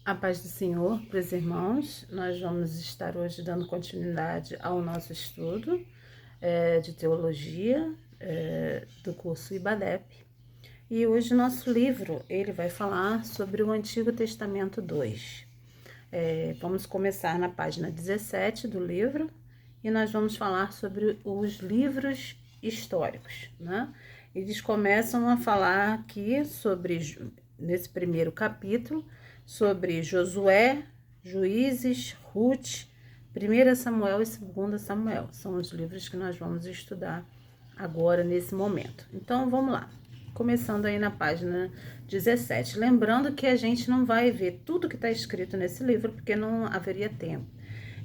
A paz do Senhor para os irmãos. Nós vamos estar hoje dando continuidade ao nosso estudo de teologia do curso IBADEP. E hoje nosso livro ele vai falar sobre o Antigo Testamento 2. Vamos começar na página 17 do livro e nós vamos falar sobre os livros históricos, né? Eles começam a falar aqui nesse primeiro capítulo, sobre Josué, Juízes, Ruth, 1 Samuel e 2 Samuel. São os livros que nós vamos estudar agora, nesse momento. Então, vamos lá. Começando aí na página 17. Lembrando que a gente não vai ver tudo que está escrito nesse livro, porque não haveria tempo.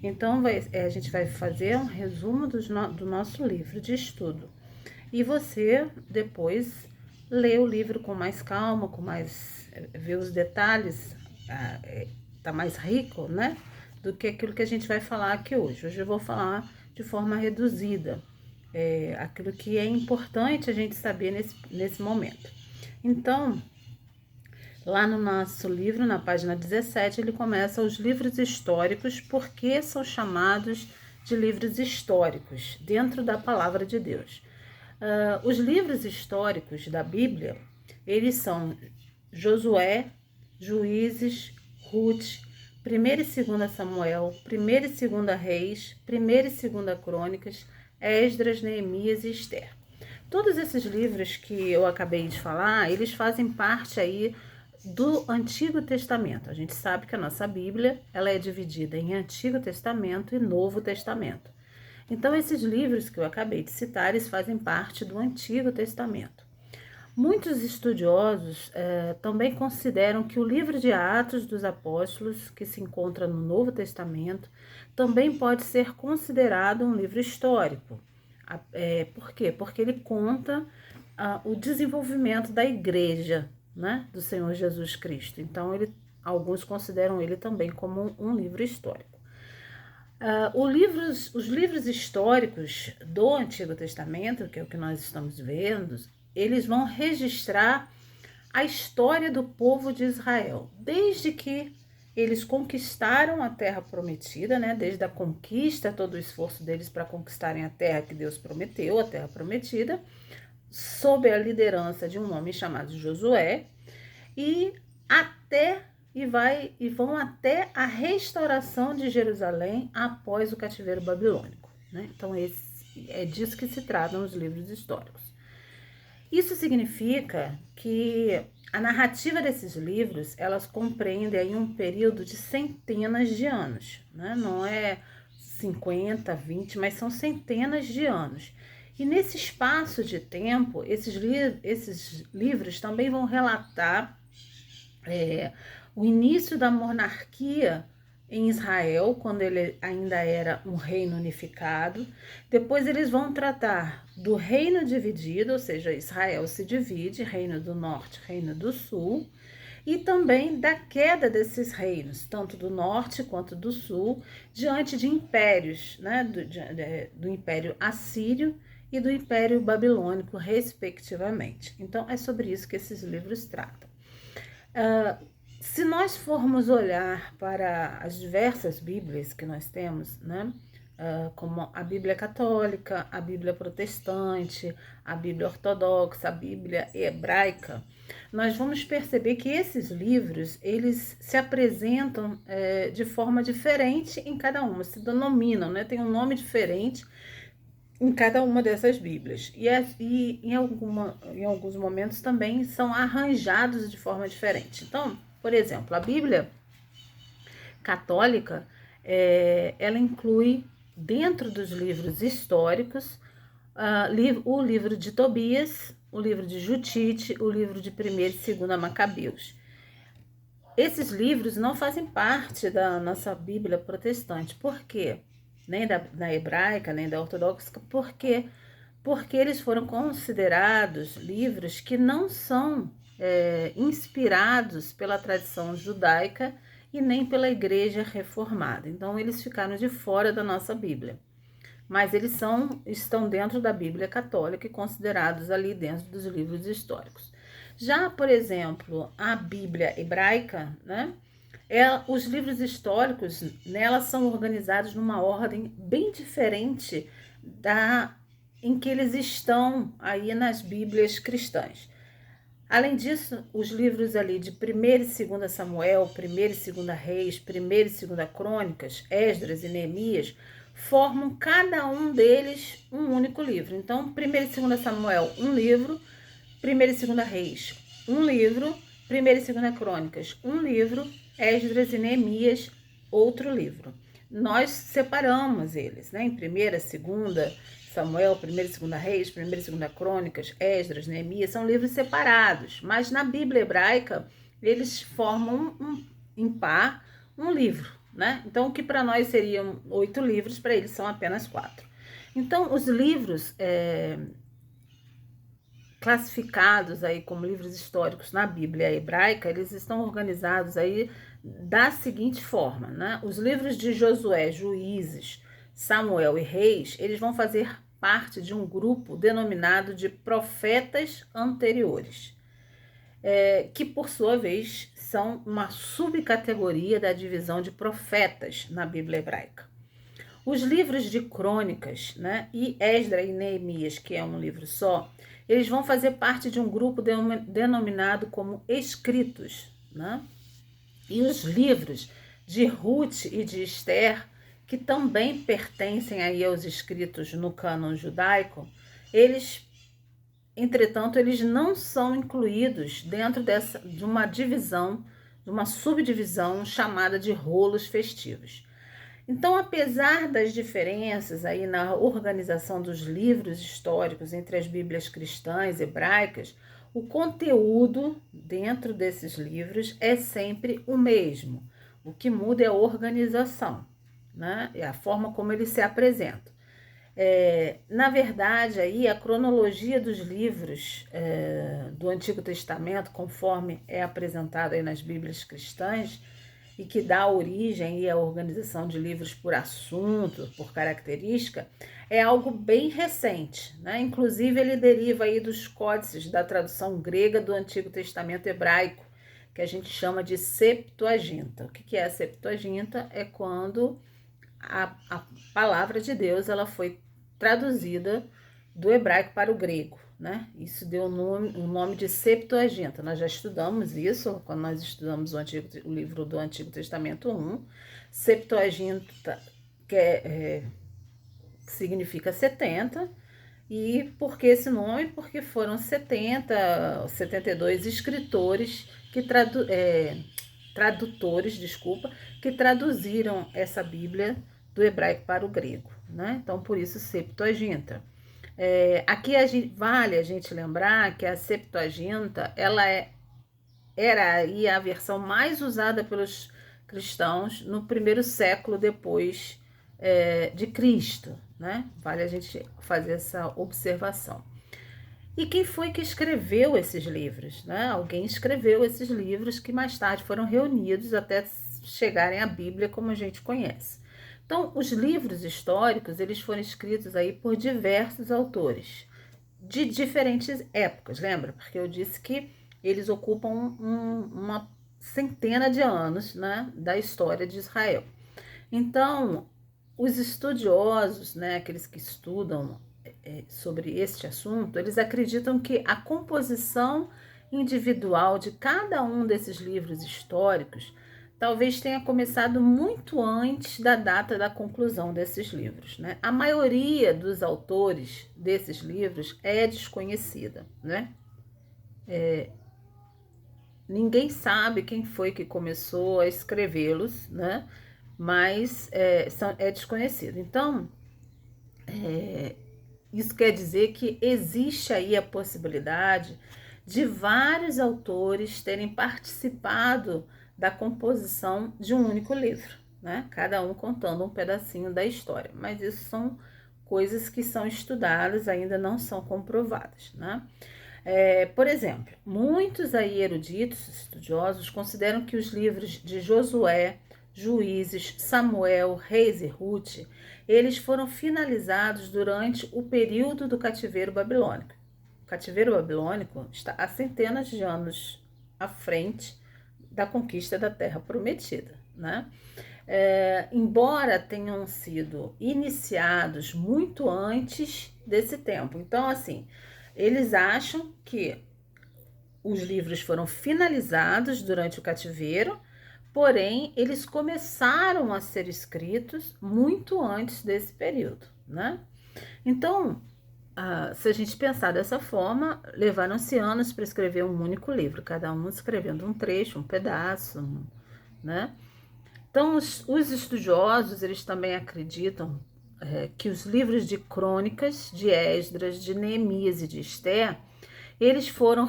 Então, a gente vai fazer um resumo do nosso livro de estudo. E você, depois, lê o livro com mais calma, vê os detalhes, tá mais rico, né? Do que aquilo que a gente vai falar aqui hoje. Hoje eu vou falar de forma reduzida, aquilo que é importante a gente saber nesse momento. Então, lá no nosso livro, na página 17, ele começa os livros históricos, porque são chamados de livros históricos, dentro da palavra de Deus. Os livros históricos da Bíblia, eles são Josué, Juízes, Ruth, 1 e 2 Samuel, 1 e 2 Reis, 1 e 2 Crônicas, Esdras, Neemias e Esther. Todos esses livros que eu acabei de falar, eles fazem parte aí do Antigo Testamento. A gente sabe que a nossa Bíblia, ela é dividida em Antigo Testamento e Novo Testamento. Então, esses livros que eu acabei de citar, eles fazem parte do Antigo Testamento. Muitos estudiosos também consideram que o livro de Atos dos Apóstolos, que se encontra no Novo Testamento, também pode ser considerado um livro histórico. Por quê? Porque ele conta o desenvolvimento da igreja, né, do Senhor Jesus Cristo. Então, alguns consideram ele também como um livro histórico. Os livros históricos do Antigo Testamento, que é o que nós estamos vendo, eles vão registrar a história do povo de Israel, desde que eles conquistaram a terra prometida, né? Desde a conquista, todo o esforço deles para conquistarem a terra que Deus prometeu, a terra prometida, sob a liderança de um homem chamado Josué, e vão até a restauração de Jerusalém após o cativeiro babilônico, né? Então, é disso que se tratam os livros históricos. Isso significa que a narrativa desses livros, elas compreendem aí um período de centenas de anos, né? Não é 50, 20, mas são centenas de anos. E nesse espaço de tempo, esses livros também vão relatar o início da monarquia em Israel, quando ele ainda era um reino unificado. Depois eles vão tratar do reino dividido, ou seja, Israel se divide, reino do norte, reino do sul, e também da queda desses reinos, tanto do norte quanto do sul, diante de impérios, né, do Império Assírio e do Império Babilônico, respectivamente. Então, é sobre isso que esses livros tratam. Se nós formos olhar para as diversas Bíblias que nós temos, né, como a Bíblia Católica, a Bíblia Protestante, a Bíblia Ortodoxa, a Bíblia Hebraica, nós vamos perceber que esses livros, eles se apresentam de forma diferente em cada uma, se denominam, né, tem um nome diferente em cada uma dessas Bíblias. E em alguns momentos também são arranjados de forma diferente. Então, por exemplo, a Bíblia Católica, ela inclui dentro dos livros históricos o livro de Tobias, o livro de Judite, o livro de 1º e 2º Macabeus. Esses livros não fazem parte da nossa Bíblia protestante. Por quê? Nem da hebraica, nem da ortodoxa. Por quê? Porque eles foram considerados livros que não são inspirados pela tradição judaica e nem pela igreja reformada. Então, eles ficaram de fora da nossa Bíblia. Mas eles estão dentro da Bíblia católica e considerados ali dentro dos livros históricos. Já, por exemplo, a Bíblia hebraica, né? Os livros históricos nela são organizados numa ordem bem diferente da em que eles estão aí nas Bíblias cristãs. Além disso, os livros ali de 1º e 2º Samuel, 1º e 2º Reis, 1º e 2º Crônicas, Esdras e Neemias, formam cada um deles um único livro. Então, 1º e 2º Samuel, um livro, 1º e 2º Reis, um livro, 1º e 2º Crônicas, um livro, Esdras e Neemias, outro livro. Nós separamos eles, né? Em 1ª, 2ª Samuel, 1º e 2º Reis, 1º e 2º Crônicas, Esdras, Neemias, são livros separados, mas na Bíblia hebraica eles formam em par um livro, né? Então, o que para nós seriam 8 livros, para eles são apenas 4. Então, os livros classificados aí como livros históricos na Bíblia hebraica, eles estão organizados aí da seguinte forma, né? Os livros de Josué, Juízes, Samuel e Reis, eles vão fazer parte de um grupo denominado de profetas anteriores, que por sua vez são uma subcategoria da divisão de profetas na Bíblia hebraica. Os livros de Crônicas, né, e Esdras e Neemias, que é um livro só, eles vão fazer parte de um grupo denominado como escritos, né? E os livros de Ruth e de Esther, que também pertencem aí aos escritos no cânon judaico, entretanto, eles não são incluídos dentro de uma divisão, de uma subdivisão chamada de rolos festivos. Então, apesar das diferenças aí na organização dos livros históricos entre as Bíblias cristãs e hebraicas, o conteúdo dentro desses livros é sempre o mesmo. O que muda é a organização, né? É a forma como eles se apresentam. Na verdade, aí, a cronologia dos livros do Antigo Testamento, conforme é apresentado aí nas Bíblias cristãs, e que dá origem à organização de livros por assunto, por característica, é algo bem recente, né? Inclusive, ele deriva aí dos códices da tradução grega do Antigo Testamento hebraico, que a gente chama de Septuaginta. O que é a Septuaginta? É quando a palavra de Deus ela foi traduzida do hebraico para o grego, né? Isso deu o nome de Septuaginta. Nós já estudamos isso quando nós estudamos o livro do Antigo Testamento 1. Septuaginta significa 70. E por que esse nome? Porque foram 72 escritores tradutores, que traduziram essa Bíblia do hebraico para o grego, né? Então, por isso, Septuaginta. Aqui vale a gente lembrar que a Septuaginta era aí a versão mais usada pelos cristãos no 1º século depois de Cristo, né? Vale a gente fazer essa observação. E quem foi que escreveu esses livros, né? Alguém escreveu esses livros que mais tarde foram reunidos até chegarem à Bíblia como a gente conhece. Então, os livros históricos, eles foram escritos aí por diversos autores, de diferentes épocas, lembra? Porque eu disse que eles ocupam uma centena de anos, né, da história de Israel. Então, os estudiosos, né, aqueles que estudam sobre este assunto, eles acreditam que a composição individual de cada um desses livros históricos talvez tenha começado muito antes da data da conclusão desses livros, né? A maioria dos autores desses livros é desconhecida, né? Ninguém sabe quem foi que começou a escrevê-los, né? Mas é desconhecido. Então, isso quer dizer que existe aí a possibilidade de vários autores terem participado da composição de um único livro, né? Cada um contando um pedacinho da história. Mas isso são coisas que são estudadas, ainda não são comprovadas, né? Por exemplo, muitos aí eruditos, estudiosos, consideram que os livros de Josué, Juízes, Samuel, Reis e Ruth, eles foram finalizados durante o período do cativeiro babilônico. O cativeiro babilônico está há centenas de anos à frente da conquista da Terra Prometida, né? Embora tenham sido iniciados muito antes desse tempo. Então, assim, eles acham que os livros foram finalizados durante o cativeiro, porém, eles começaram a ser escritos muito antes desse período, né? Então, se a gente pensar dessa forma, levaram-se anos para escrever um único livro, cada um escrevendo um trecho, um pedaço, né? Então, os estudiosos, eles também acreditam que os livros de crônicas de Esdras, de Neemias e de Esther, eles foram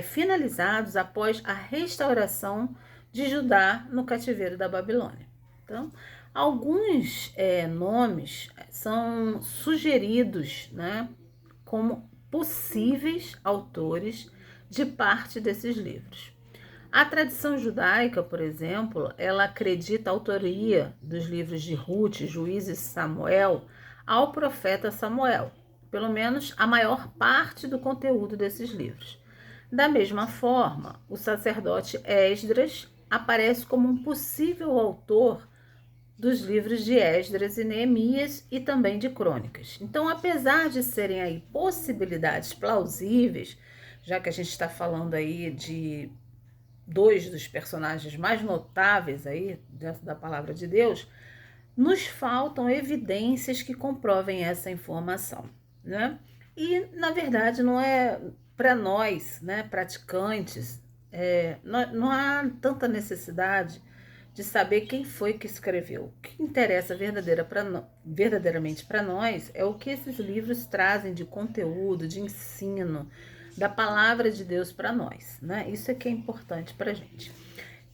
finalizados após a restauração de Judá no cativeiro da Babilônia. Então, alguns nomes são sugeridos, né, como possíveis autores de parte desses livros. A tradição judaica, por exemplo, ela acredita a autoria dos livros de Ruth, Juízes e Samuel ao profeta Samuel, pelo menos a maior parte do conteúdo desses livros. Da mesma forma, o sacerdote Esdras aparece como um possível autor dos livros de Esdras e Neemias e também de Crônicas. Então, apesar de serem aí possibilidades plausíveis, já que a gente está falando aí de dois dos personagens mais notáveis aí dentro da palavra de Deus, nos faltam evidências que comprovem essa informação, né? E, na verdade, não é para nós, né, praticantes, não há tanta necessidade de saber quem foi que escreveu. O que interessa verdadeiramente para nós é o que esses livros trazem de conteúdo, de ensino, da palavra de Deus para nós, né? Isso é que é importante para a gente.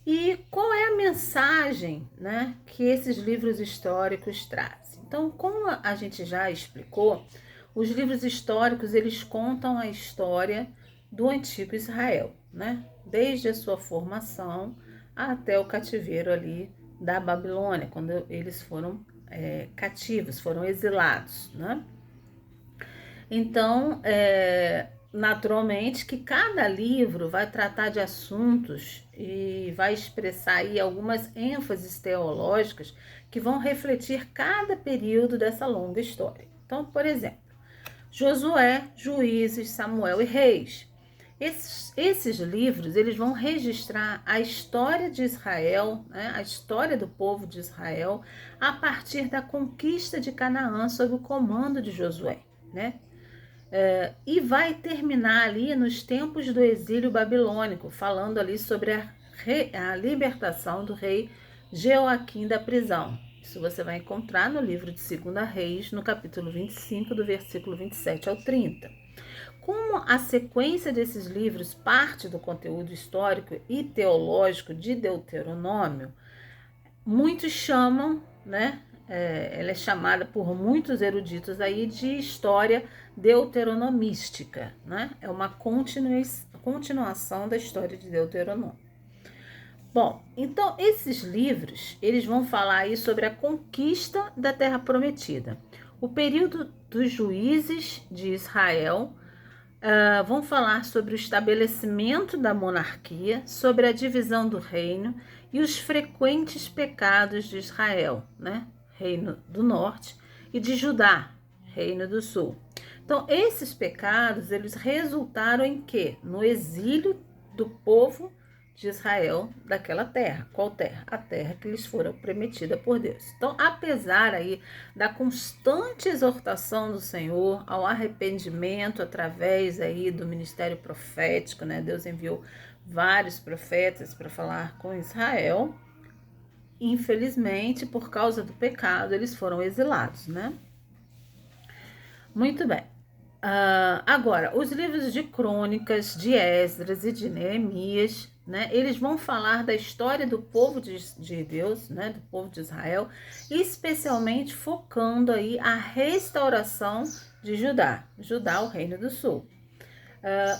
E qual é a mensagem, né, que esses livros históricos trazem? Então, como a gente já explicou, os livros históricos, eles contam a história do antigo Israel, né? Desde a sua formação até o cativeiro ali da Babilônia, quando eles foram cativos, foram exilados, né? Então, naturalmente que cada livro vai tratar de assuntos e vai expressar aí algumas ênfases teológicas que vão refletir cada período dessa longa história. Então, por exemplo, Josué, Juízes, Samuel e Reis. Esses livros, eles vão registrar a história de Israel, né, a história do povo de Israel, a partir da conquista de Canaã sob o comando de Josué, né? E vai terminar ali nos tempos do exílio babilônico, falando ali sobre a libertação do rei Jeoaquim da prisão. Isso você vai encontrar no livro de 2 Reis, no capítulo 25, do versículo 27 ao 30. Como a sequência desses livros parte do conteúdo histórico e teológico de Deuteronômio, muitos chamam, né? Ela é chamada por muitos eruditos aí de história deuteronomística, né? É uma continuação da história de Deuteronômio. Bom, então esses livros, eles vão falar aí sobre a conquista da Terra Prometida. O período dos juízes de Israel, vão falar sobre o estabelecimento da monarquia, sobre a divisão do reino e os frequentes pecados de Israel, né? Reino do Norte, e de Judá, Reino do Sul. Então, esses pecados, eles resultaram em quê? No exílio do povo de Israel daquela terra. Qual terra? A terra que lhes fora prometida por Deus. Então, apesar aí da constante exortação do Senhor ao arrependimento através aí do ministério profético, né? Deus enviou vários profetas para falar com Israel. Infelizmente, por causa do pecado, eles foram exilados, né? Muito bem. Agora, os livros de crônicas de Esdras e de Neemias, né, eles vão falar da história do povo de Deus, né, do povo de Israel, especialmente focando aí a restauração de Judá, o Reino do Sul.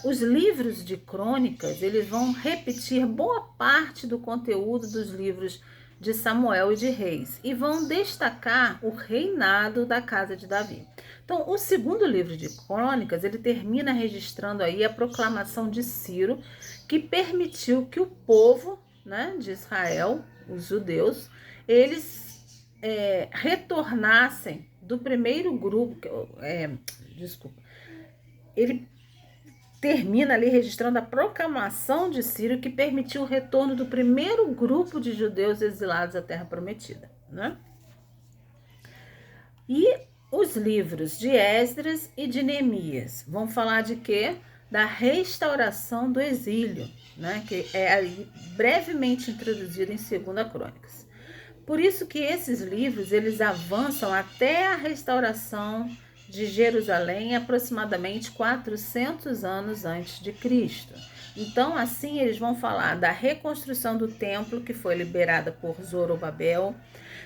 Os livros de crônicas, eles vão repetir boa parte do conteúdo dos livros de Samuel e de Reis, e vão destacar o reinado da casa de Davi. Então, o segundo livro de crônicas, ele termina registrando aí a proclamação de Ciro, que permitiu que o povo, né, de Israel, os judeus, eles retornassem do primeiro grupo, desculpa, ele termina ali registrando a proclamação de Ciro que permitiu o retorno do primeiro grupo de judeus exilados à Terra Prometida, né? E os livros de Esdras e de Neemias vão falar de quê? Da restauração do exílio, né? Que é ali brevemente introduzido em 2 Crônicas. Por isso que esses livros, eles avançam até a restauração de Jerusalém, aproximadamente 400 anos antes de Cristo. Então, assim, eles vão falar da reconstrução do templo, que foi liberada por Zorobabel,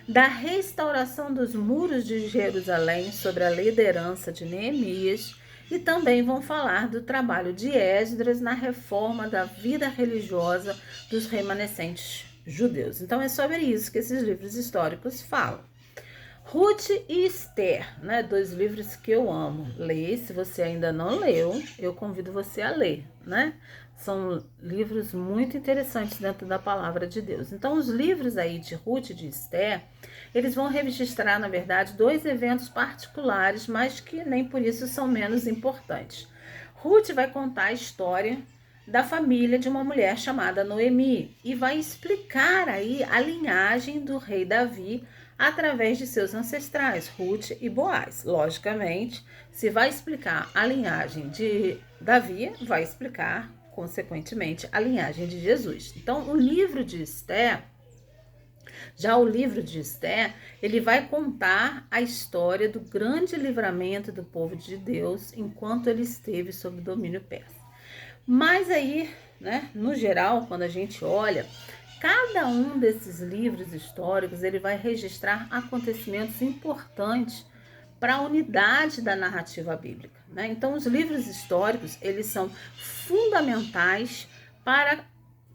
da restauração dos muros de Jerusalém sob a liderança de Neemias, e também vão falar do trabalho de Esdras na reforma da vida religiosa dos remanescentes judeus. Então é sobre isso que esses livros históricos falam. Ruth e Esther, né? 2 livros que eu amo. Leia, se você ainda não leu, eu convido você a ler, né? São livros muito interessantes dentro da palavra de Deus. Então, os livros aí de Ruth e de Esther, eles vão registrar, na verdade, 2 eventos particulares, mas que nem por isso são menos importantes. Ruth vai contar a história da família de uma mulher chamada Noemi e vai explicar aí a linhagem do rei Davi através de seus ancestrais, Ruth e Boaz. Logicamente, se vai explicar a linhagem de Davi, vai explicar, consequentemente, a linhagem de Jesus. Então, o livro de Esther, ele vai contar a história do grande livramento do povo de Deus enquanto ele esteve sob domínio persa. Mas aí, né, no geral, quando a gente olha, cada um desses livros históricos, ele vai registrar acontecimentos importantes para a unidade da narrativa bíblica, né? Então, os livros históricos, eles são fundamentais para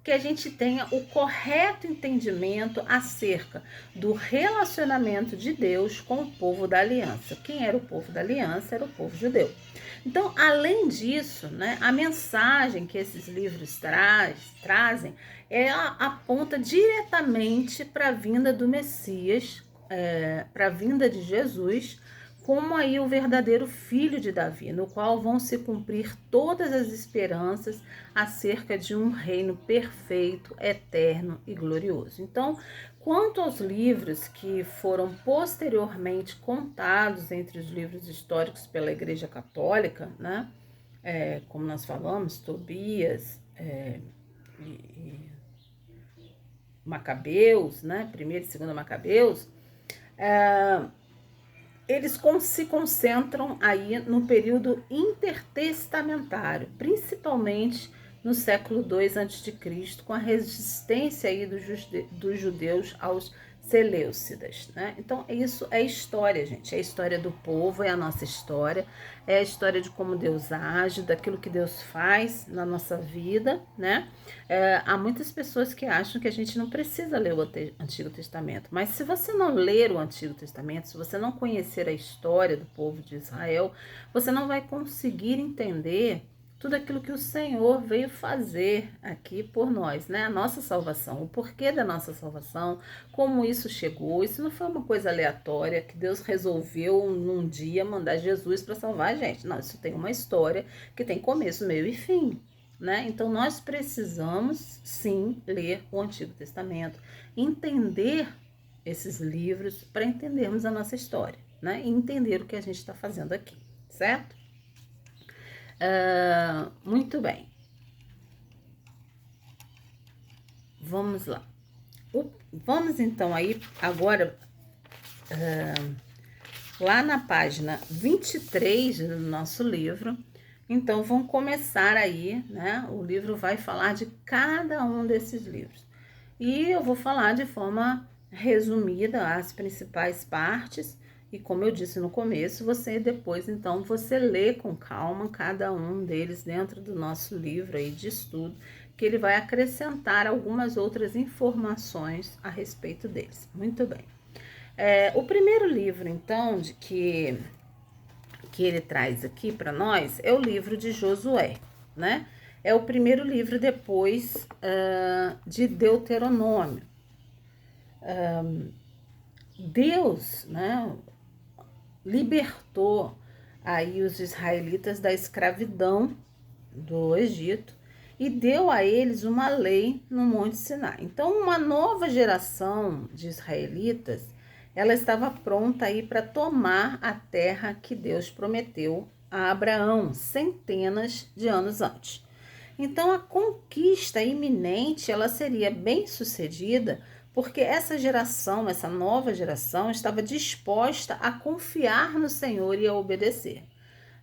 que a gente tenha o correto entendimento acerca do relacionamento de Deus com o povo da aliança. Quem era o povo da aliança? Era o povo judeu. Então, além disso, né, a mensagem que esses livros trazem aponta diretamente para a vinda do Messias, para a vinda de Jesus, como aí o verdadeiro filho de Davi, no qual vão se cumprir todas as esperanças acerca de um reino perfeito, eterno e glorioso. Então, quanto aos livros que foram posteriormente contados entre os livros históricos pela Igreja Católica, né? Como nós falamos, Tobias e Macabeus, né? 1º e 2º Macabeus, eles se concentram aí no período intertestamentário, principalmente no século II a.C., com a resistência aí dos judeus aos seleucidas, né? Então, isso é história, gente. É a história do povo, é a nossa história, é a história de como Deus age, daquilo que Deus faz na nossa vida, né? Há muitas pessoas que acham que a gente não precisa ler o Antigo Testamento, mas se você não ler o Antigo Testamento, se você não conhecer a história do povo de Israel, você não vai conseguir entender tudo aquilo que o Senhor veio fazer aqui por nós, né? A nossa salvação, o porquê da nossa salvação, como isso chegou. Isso não foi uma coisa aleatória que Deus resolveu num dia mandar Jesus para salvar a gente. Não, isso tem uma história que tem começo, meio e fim, né? Então nós precisamos sim ler o Antigo Testamento, entender esses livros para entendermos a nossa história, né? E entender o que a gente está fazendo aqui, certo? Muito bem. Vamos lá. Vamos então aí agora lá na página 23 do nosso livro. Então vamos começar aí, né? O livro vai falar de cada um desses livros. E eu vou falar de forma resumida as principais partes. E como eu disse no começo, você depois, então, você lê com calma cada um deles dentro do nosso livro aí de estudo, que ele vai acrescentar algumas outras informações a respeito deles. Muito bem. O primeiro livro, então, que ele traz aqui para nós é o livro de Josué, né? é o primeiro livro depois de Deuteronômio. Deus, né, libertou aí os israelitas da escravidão do Egito e deu a eles uma lei no Monte Sinai. Então, uma nova geração de israelitas, ela estava pronta aí para tomar a terra que Deus prometeu a Abraão centenas de anos antes. Então, a conquista iminente, ela seria bem sucedida porque essa geração, essa nova geração, estava disposta a confiar no Senhor e a obedecer.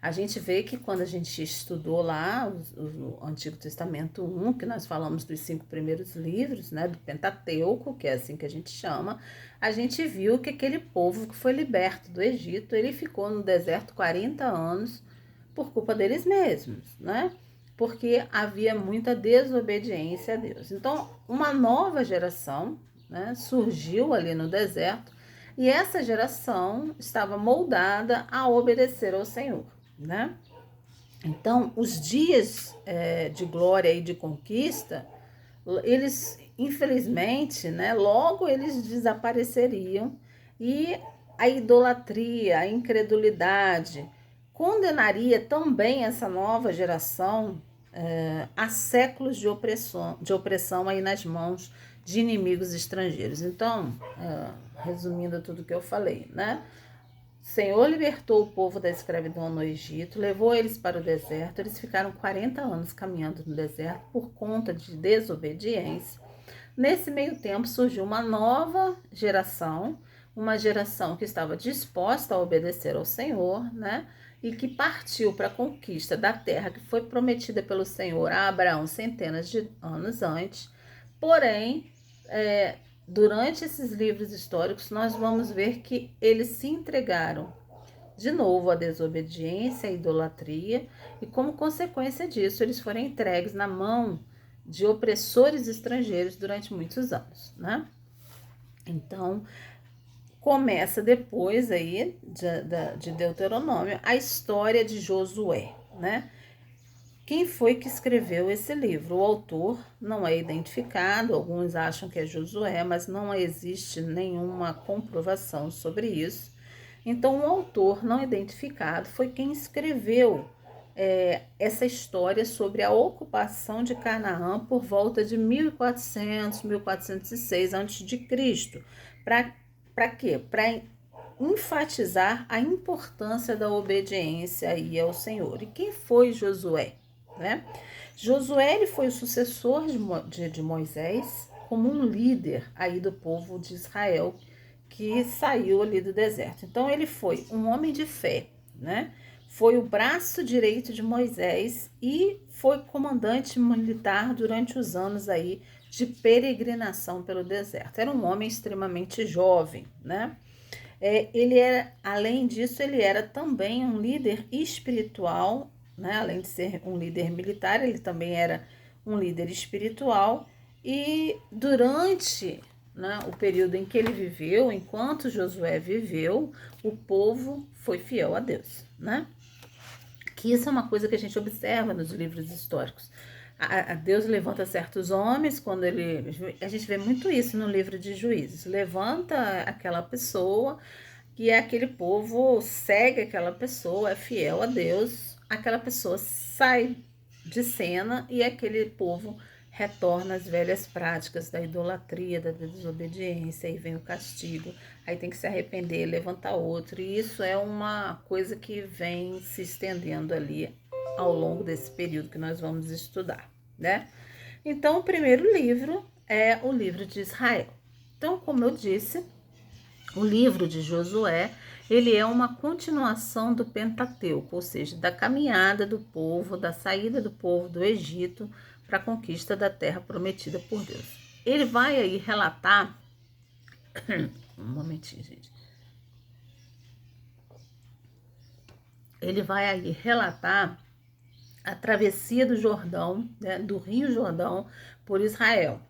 A gente vê que quando a gente estudou lá o Antigo Testamento 1, que nós falamos dos 5 primeiros livros, né, do Pentateuco, que é assim que a gente chama, a gente viu que aquele povo que foi liberto do Egito, ele ficou no deserto 40 anos por culpa deles mesmos, né? Porque havia muita desobediência a Deus. Então, uma nova geração, né, surgiu ali no deserto e essa geração estava moldada a obedecer ao Senhor, né? Então, os dias de glória e de conquista, eles, infelizmente, né, logo eles desapareceriam e a idolatria, a incredulidade, condenaria também essa nova geração a séculos de opressão aí nas mãos de inimigos estrangeiros. Então, resumindo tudo que eu falei, né? O Senhor libertou o povo da escravidão no Egito, levou eles para o deserto, eles ficaram 40 anos caminhando no deserto por conta de desobediência. Nesse meio tempo surgiu uma nova geração, uma geração que estava disposta a obedecer ao Senhor, né? E que partiu para a conquista da terra que foi prometida pelo Senhor a Abraão centenas de anos antes. Porém, durante esses livros históricos, nós vamos ver que eles se entregaram de novo à desobediência, à idolatria, e como consequência disso, eles foram entregues na mão de opressores estrangeiros durante muitos anos, né? Então, começa depois aí de Deuteronômio a história de Josué, né? Quem foi que escreveu esse livro? O autor não é identificado, alguns acham que é Josué, mas não existe nenhuma comprovação sobre isso. Então, o autor não identificado foi quem escreveu essa história sobre a ocupação de Canaã por volta de 1400, 1406 a.C. Para quê? Para enfatizar a importância da obediência aí ao Senhor. E quem foi Josué? Né? Josué ele foi o sucessor de Moisés como um líder aí do povo de Israel que saiu ali do deserto. Então ele foi um homem de fé, né? Foi o braço direito de Moisés e foi comandante militar durante os anos aí de peregrinação pelo deserto. Era um homem extremamente jovem, né? Ele era, além disso, ele era também um líder espiritual, né? Além de ser um líder militar, ele também era um líder espiritual. E durante, né, o período em que ele viveu, enquanto Josué viveu, o povo foi fiel a Deus, né? Que isso é uma coisa que a gente observa nos livros históricos. Deus levanta certos homens, a gente vê muito isso no livro de Juízes, levanta aquela pessoa e aquele povo segue aquela pessoa, é fiel a Deus, aquela pessoa sai de cena e aquele povo retorna às velhas práticas da idolatria, da desobediência, aí vem o castigo, aí tem que se arrepender, levantar outro, e isso é uma coisa que vem se estendendo ali ao longo desse período que nós vamos estudar, né? Então, o primeiro livro é o livro de Israel. Então, como eu disse, o livro de Josué, ele é uma continuação do Pentateuco, ou seja, da caminhada do povo, da saída do povo do Egito para a conquista da terra prometida por Deus. Ele vai aí relatar... Um momentinho, gente. Ele vai aí relatar a travessia do Jordão, né, do Rio Jordão, por Israel.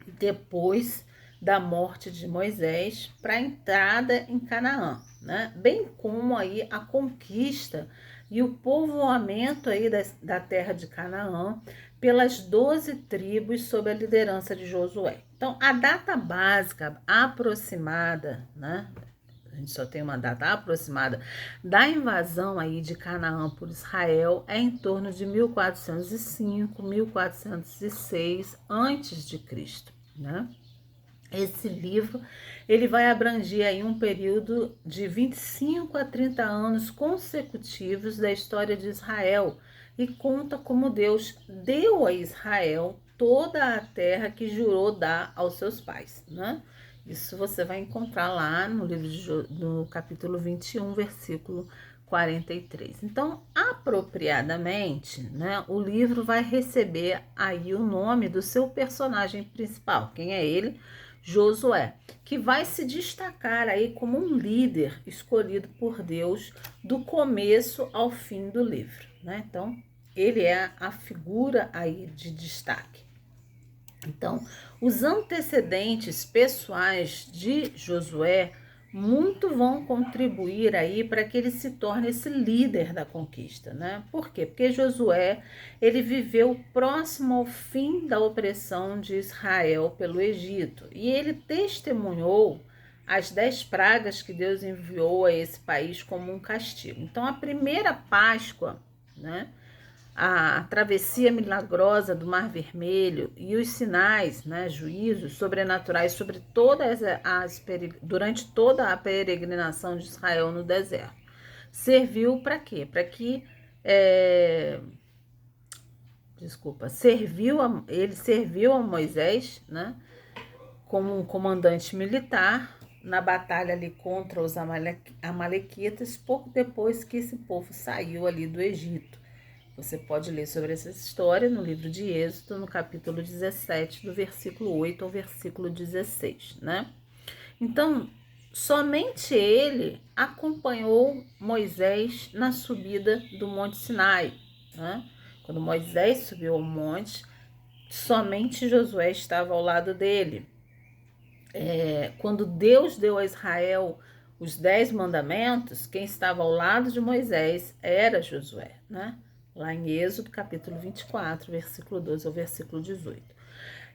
Depois da morte de Moisés para a entrada em Canaã, né? Bem como aí a conquista e o povoamento aí da terra de Canaã pelas 12 tribos sob a liderança de Josué. Então, a data básica aproximada, né? A gente só tem uma data aproximada da invasão aí de Canaã por Israel é em torno de 1405, 1406 antes de Cristo, né? Esse livro, ele vai abranger aí um período de 25 a 30 anos consecutivos da história de Israel e conta como Deus deu a Israel toda a terra que jurou dar aos seus pais, né? Isso você vai encontrar lá no livro no capítulo 21, versículo 43. Então, apropriadamente, né, o livro vai receber aí o nome do seu personagem principal. Quem é ele? Josué, que vai se destacar aí como um líder escolhido por Deus do começo ao fim do livro, né? Então, ele é a figura aí de destaque. Então, os antecedentes pessoais de Josué muito vão contribuir aí para que ele se torne esse líder da conquista, né? Por quê? Porque Josué, ele viveu próximo ao fim da opressão de Israel pelo Egito e ele testemunhou as 10 pragas que Deus enviou a esse país como um castigo. Então, a primeira Páscoa, né? A travessia milagrosa do Mar Vermelho e os sinais, né, juízos sobrenaturais sobre durante toda a peregrinação de Israel no deserto. Serviu para quê? Para que ele serviu a Moisés, né, como um comandante militar na batalha ali contra os amalequitas, pouco depois que esse povo saiu ali do Egito. Você pode ler sobre essa história no livro de Êxodo, no capítulo 17, do versículo 8 ao versículo 16, né? Então, somente ele acompanhou Moisés na subida do Monte Sinai, né? Quando Moisés subiu ao monte, somente Josué estava ao lado dele. Quando Deus deu a Israel os 10 mandamentos, quem estava ao lado de Moisés era Josué, né? Lá em Êxodo, capítulo 24, versículo 12 ao versículo 18.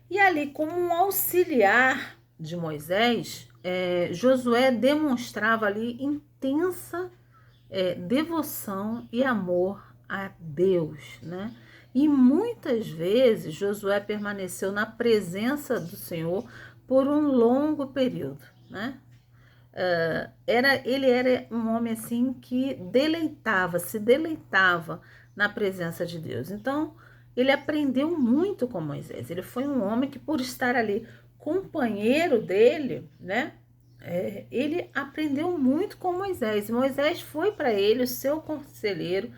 E ali, como um auxiliar de Moisés, Josué demonstrava ali intensa devoção e amor a Deus, né? E muitas vezes Josué permaneceu na presença do Senhor por um longo período, né? Ele era um homem assim que se deleitava na presença de Deus. Então, ele aprendeu muito com Moisés. Ele foi um homem que, por estar ali companheiro dele, né? Ele aprendeu muito com Moisés. Moisés foi para ele o seu conselheiro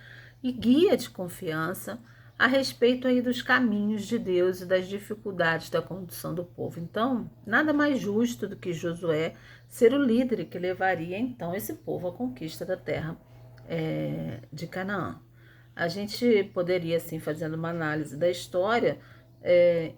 e guia de confiança a respeito aí dos caminhos de Deus e das dificuldades da condução do povo. Então, nada mais justo do que Josué ser o líder que levaria então esse povo à conquista da terra de Canaã. A gente poderia, assim, fazendo uma análise da história,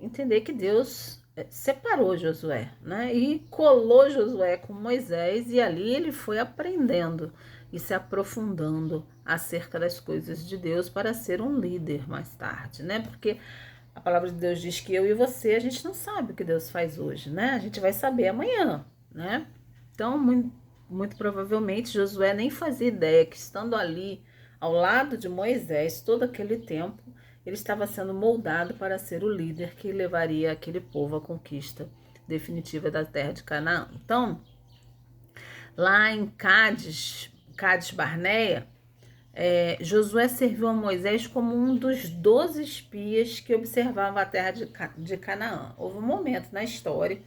entender que Deus separou Josué, né? E colou Josué com Moisés, e ali ele foi aprendendo e se aprofundando acerca das coisas de Deus para ser um líder mais tarde, né? Porque a palavra de Deus diz que eu e você, a gente não sabe o que Deus faz hoje, né? A gente vai saber amanhã, né? Então, muito provavelmente, Josué nem fazia ideia que, estando ali ao lado de Moisés todo aquele tempo, ele estava sendo moldado para ser o líder que levaria aquele povo à conquista definitiva da terra de Canaã. Então, lá em Cádiz Barneia, Josué serviu a Moisés como um dos 12 espias que observavam a terra de Canaã. Houve um momento na história,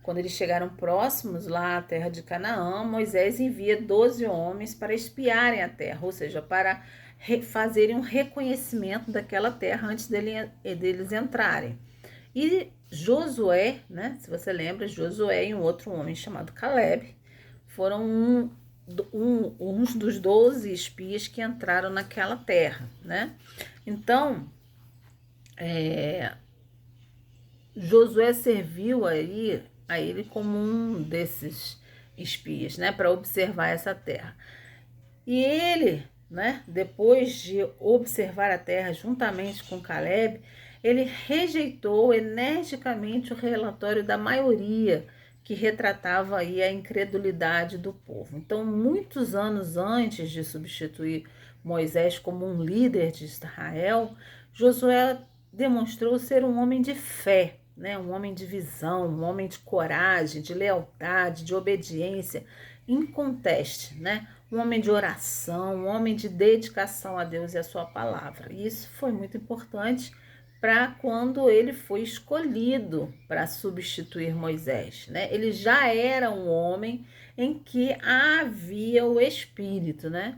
quando eles chegaram próximos lá à terra de Canaã, Moisés envia 12 homens para espiarem a terra, ou seja, para fazerem um reconhecimento daquela terra antes deles entrarem. E Josué, né, se você lembra, Josué e um outro homem chamado Caleb foram uns dos 12 espias que entraram naquela terra, né? Então, Josué serviu a ele como um desses espias, né, para observar essa terra. E ele né? Depois de observar a terra juntamente com Caleb, ele rejeitou energicamente o relatório da maioria que retratava aí a incredulidade do povo. Então, muitos anos antes de substituir Moisés como um líder de Israel, Josué demonstrou ser um homem de fé, né? Um homem de visão, um homem de coragem, de lealdade, de obediência inconteste, né? Um homem de oração, um homem de dedicação a Deus e a sua palavra. E isso foi muito importante para quando ele foi escolhido para substituir Moisés, né? Ele já era um homem em que havia o Espírito, né?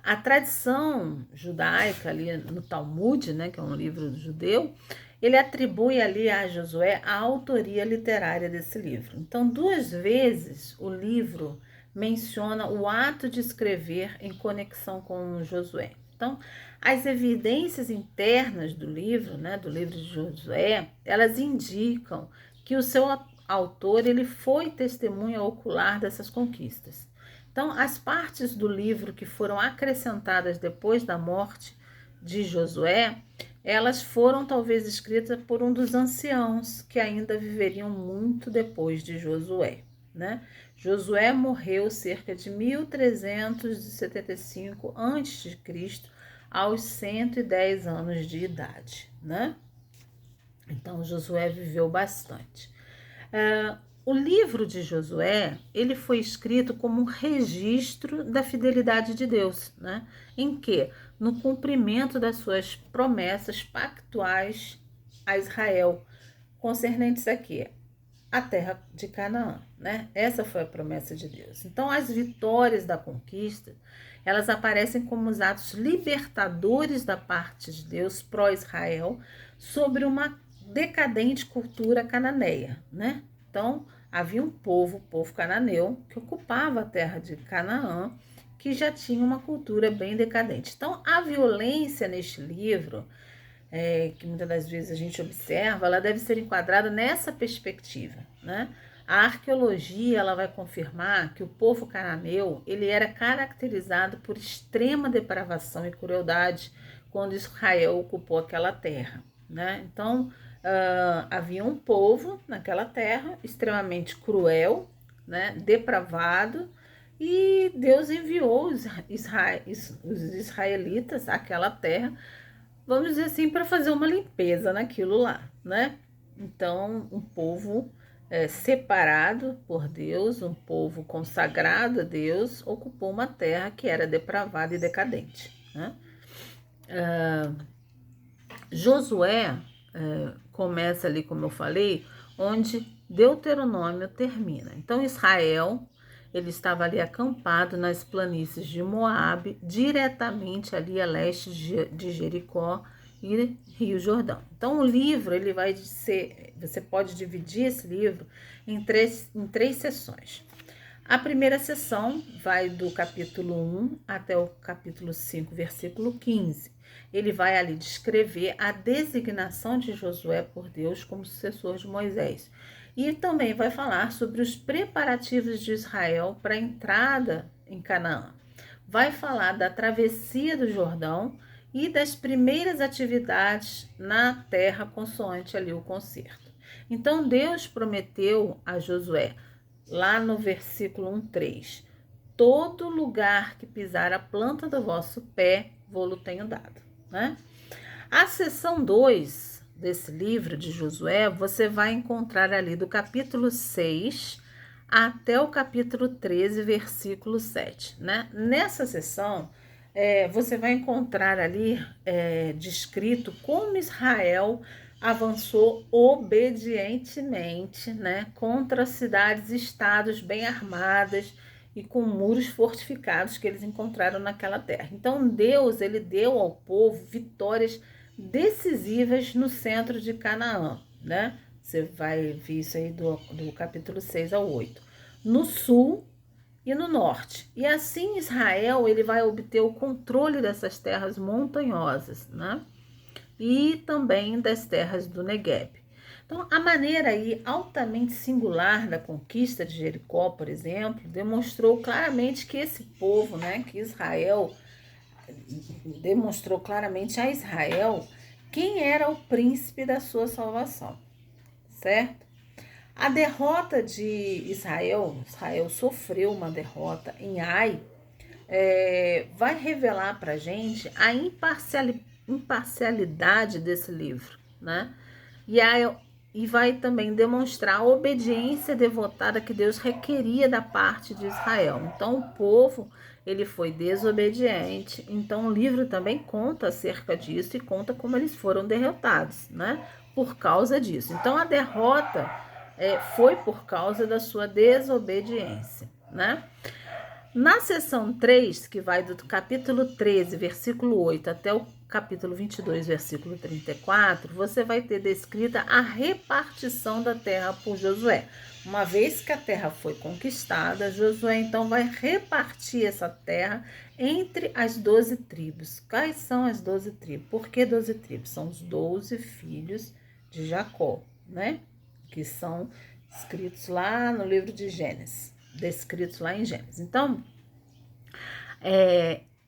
A tradição judaica ali no Talmud, né, que é um livro judeu, ele atribui ali a Josué a autoria literária desse livro. Então, 2 vezes o livro menciona o ato de escrever em conexão com Josué. Então, as evidências internas do livro, né, do livro de Josué, elas indicam que o seu autor ele foi testemunha ocular dessas conquistas. Então, as partes do livro que foram acrescentadas depois da morte de Josué, elas foram talvez escritas por um dos anciãos que ainda viveriam muito depois de Josué, né? Josué morreu cerca de 1375 a.C., aos 110 anos de idade, né? Então, Josué viveu bastante. O livro de Josué, ele foi escrito como um registro da fidelidade de Deus, né? Em que? No cumprimento das suas promessas pactuais a Israel, concernentes aqui, a terra de Canaã, né? Essa foi a promessa de Deus. Então, as vitórias da conquista, elas aparecem como os atos libertadores da parte de Deus pró-Israel sobre uma decadente cultura cananeia, né? Então, havia um povo, o povo cananeu, que ocupava a terra de Canaã, que já tinha uma cultura bem decadente. Então, a violência neste livro, que muitas das vezes a gente observa, ela deve ser enquadrada nessa perspectiva, né? A arqueologia ela vai confirmar que o povo cananeu ele era caracterizado por extrema depravação e crueldade quando Israel ocupou aquela terra, né? Então, havia um povo naquela terra extremamente cruel, né? Depravado, e Deus enviou os israelitas àquela terra, vamos dizer assim, para fazer uma limpeza naquilo lá, né? Então, um povo separado por Deus, um povo consagrado a Deus, ocupou uma terra que era depravada e decadente, né? Josué começa ali, como eu falei, onde Deuteronômio termina. Então, Israel, ele estava ali acampado nas planícies de Moabe, diretamente ali a leste de Jericó e Rio Jordão. Então, o livro, ele vai ser, você pode dividir esse livro em três sessões. A primeira sessão vai do capítulo 1 até o capítulo 5, versículo 15. Ele vai ali descrever a designação de Josué por Deus como sucessor de Moisés. E também vai falar sobre os preparativos de Israel para a entrada em Canaã. Vai falar da travessia do Jordão e das primeiras atividades na terra consoante ali o concerto. Então Deus prometeu a Josué, lá no versículo 1:3, todo lugar que pisar a planta do vosso pé, vou-lo tenho dado, né? A seção 2 desse livro de Josué, você vai encontrar ali do capítulo 6 até o capítulo 13, versículo 7, né? Nessa seção, você vai encontrar ali descrito como Israel avançou obedientemente, né, contra cidades e estados bem armadas e com muros fortificados que eles encontraram naquela terra. Então Deus, ele deu ao povo vitórias decisivas no centro de Canaã, né? Você vai ver isso aí do capítulo 6 ao 8. No sul e no norte. E assim Israel, ele vai obter o controle dessas terras montanhosas, né? E também das terras do Negueb. Então, a maneira aí altamente singular da conquista de Jericó, por exemplo, demonstrou claramente que esse povo, né, que Israel, demonstrou claramente a Israel quem era o príncipe da sua salvação, certo? A derrota de Israel sofreu uma derrota em Ai, vai revelar para a gente a imparcialidade desse livro, né? E vai também demonstrar a obediência devotada que Deus requeria da parte de Israel. Então, o povo, ele foi desobediente. Então, o livro também conta acerca disso e conta como eles foram derrotados, né? Por causa disso. Então, a derrota foi por causa da sua desobediência, né? Na seção 3, que vai do capítulo 13, versículo 8, até o capítulo 22, versículo 34, você vai ter descrita a repartição da terra por Josué. Uma vez que a terra foi conquistada, Josué então vai repartir essa terra entre as 12 tribos. Quais são as 12 tribos? Por que 12 tribos? São os 12 filhos de Jacó, né? Que são escritos lá no livro de Gênesis. Descritos lá em Gênesis. Então,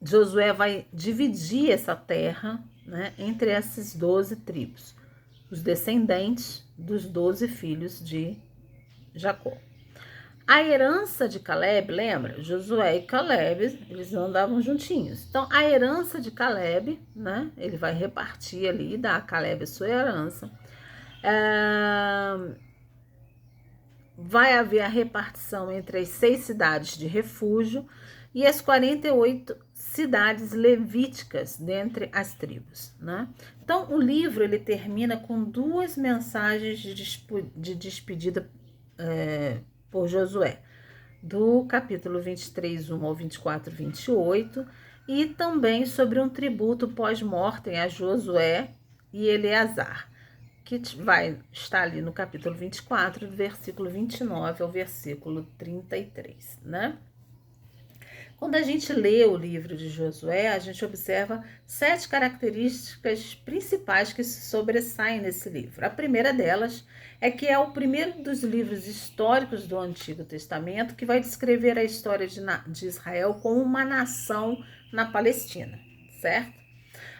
Josué vai dividir essa terra, né, entre essas 12 tribos, os descendentes dos 12 filhos de Jacó. A herança de Caleb, lembra? Josué e Caleb, eles andavam juntinhos. Então, a herança de Caleb, né, ele vai repartir ali, dar a Caleb a sua herança. Vai haver a repartição entre as 6 cidades de refúgio e as 48 cidades levíticas dentre as tribos, né? Então, o livro ele termina com 2 mensagens de despedida por Josué, do capítulo 23, 1 ao 24, 28, e também sobre um tributo pós-mortem a Josué e Eleazar, que vai estar ali no capítulo 24, do versículo 29 ao versículo 33, né? Quando a gente lê o livro de Josué, a gente observa 7 características principais que se sobressaem nesse livro. A primeira delas é que é o primeiro dos livros históricos do Antigo Testamento que vai descrever a história de Israel como uma nação na Palestina, certo?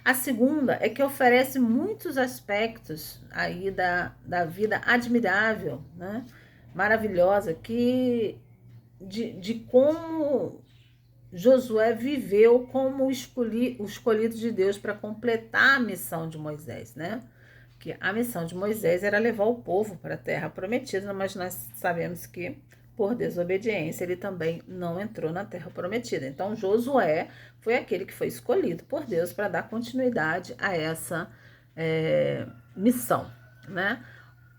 A segunda é que oferece muitos aspectos aí da vida admirável, né? Maravilhosa, de como Josué viveu como o escolhido de Deus para completar a missão de Moisés, né? Que a missão de Moisés era levar o povo para a terra prometida, mas nós sabemos que por desobediência ele também não entrou na terra prometida. Então Josué foi aquele que foi escolhido por Deus para dar continuidade a essa missão, né?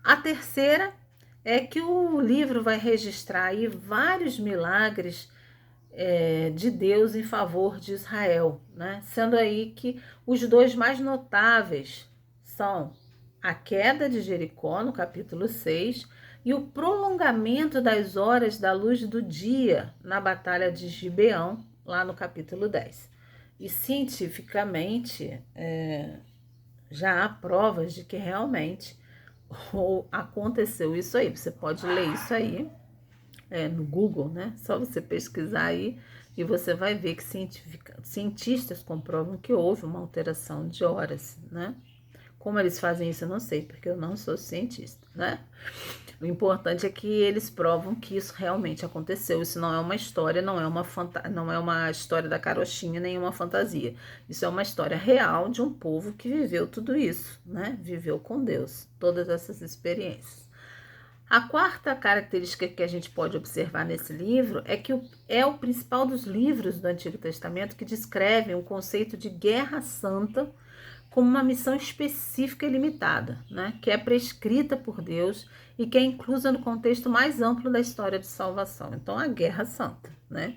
A terceira é que o livro vai registrar aí vários milagres de Deus em favor de Israel, né? Sendo aí que os 2 mais notáveis são a queda de Jericó, no capítulo 6, e o prolongamento das horas da luz do dia na batalha de Gibeão, lá no capítulo 10. E cientificamente, já há provas de que realmente aconteceu isso aí. Você pode ler isso aí no Google, né? Só você pesquisar aí e você vai ver que cientistas comprovam que houve uma alteração de horas, né? Como eles fazem isso, eu não sei, porque eu não sou cientista, né? O importante é que eles provam que isso realmente aconteceu. Isso não é uma história, não é uma história da carochinha, nem uma fantasia. Isso é uma história real de um povo que viveu tudo isso, né? Viveu com Deus, todas essas experiências. A quarta característica que a gente pode observar nesse livro é que é o principal dos livros do Antigo Testamento que descrevem o conceito de guerra santa como uma missão específica e limitada, né? Que é prescrita por Deus e que é inclusa no contexto mais amplo da história de salvação. Então, a guerra santa, né?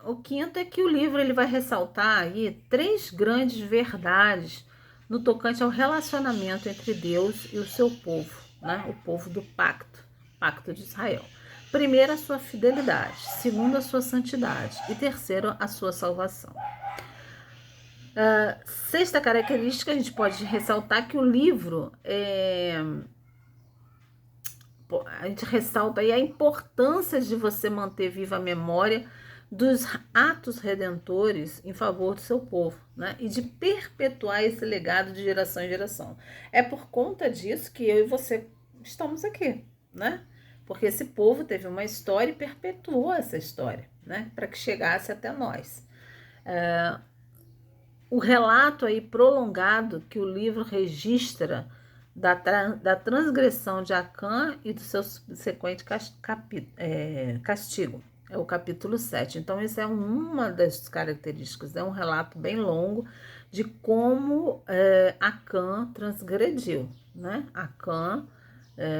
O quinto é que o livro ele vai ressaltar aí 3 grandes verdades no tocante ao relacionamento entre Deus e o seu povo, né? O povo do pacto de Israel. Primeiro, a sua fidelidade. Segundo, a sua santidade. E terceiro, a sua salvação. Sexta característica, a gente pode ressaltar que o livro, a gente ressalta aí a importância de você manter viva a memória dos atos redentores em favor do seu povo, né? E de perpetuar esse legado de geração em geração. É por conta disso que eu e você estamos aqui, né? Porque esse povo teve uma história e perpetuou essa história, né? Para que chegasse até nós. O relato aí prolongado que o livro registra da transgressão de Acã e do seu subsequente castigo. É o capítulo 7. Então, isso é uma das características. É um relato bem longo de como Acã transgrediu, né? Acã,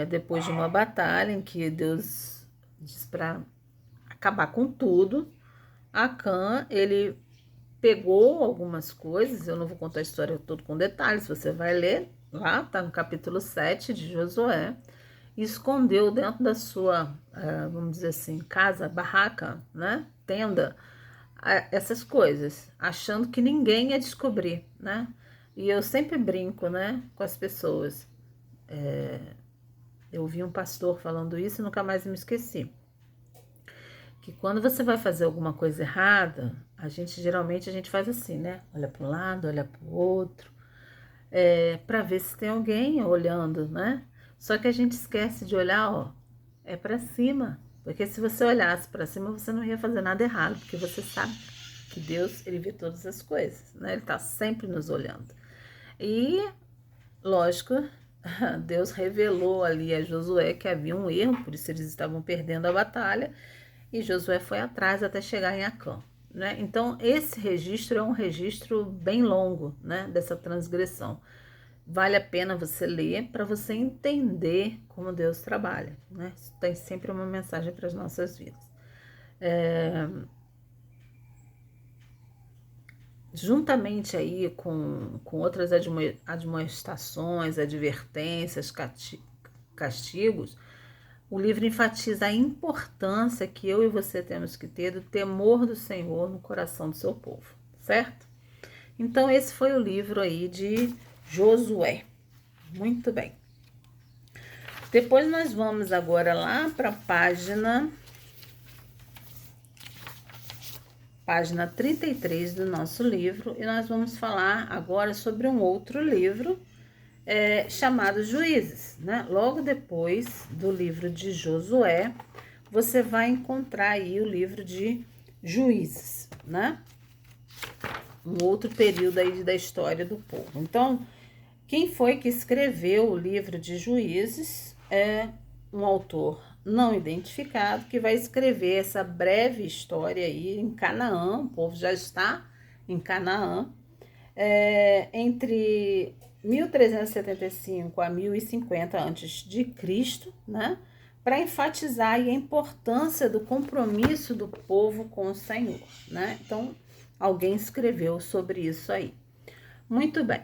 depois de uma batalha em que Deus diz para acabar com tudo, Acã, ele pegou algumas coisas, eu não vou contar a história toda com detalhes, você vai ler lá, tá no capítulo 7 de Josué, e escondeu dentro da sua, vamos dizer assim, casa, barraca, né, tenda, essas coisas, achando que ninguém ia descobrir, né, e eu sempre brinco, né, com as pessoas. Eu ouvi um pastor falando isso e nunca mais me esqueci. Que quando você vai fazer alguma coisa errada, geralmente a gente faz assim, né? Olha para um lado, olha para o outro, para ver se tem alguém olhando, né? Só que a gente esquece de olhar, ó, para cima, porque se você olhasse para cima, você não ia fazer nada errado, porque você sabe que Deus, ele vê todas as coisas, né? Ele está sempre nos olhando. E, lógico, Deus revelou ali a Josué que havia um erro, por isso eles estavam perdendo a batalha, e Josué foi atrás até chegar em Acã, né? Então, esse registro é um registro bem longo, né, dessa transgressão. Vale a pena você ler para você entender como Deus trabalha, né? Isso tem sempre uma mensagem para as nossas vidas. Juntamente aí com outras admoestações, advertências, castigos, o livro enfatiza a importância que eu e você temos que ter do temor do Senhor no coração do seu povo, certo? Então, esse foi o livro aí de Josué. Muito bem. Depois nós vamos agora lá para a página 33 do nosso livro, e nós vamos falar agora sobre um outro livro chamado Juízes, né? Logo depois do livro de Josué, você vai encontrar aí o livro de Juízes, né? Um outro período aí da história do povo. Então, quem foi que escreveu o livro de Juízes é um autor não identificado que vai escrever essa breve história aí em Canaã. O povo já está em Canaã, entre 1375 a 1050 a.C., né? Para enfatizar aí a importância do compromisso do povo com o Senhor, né? Então, alguém escreveu sobre isso aí. Muito bem.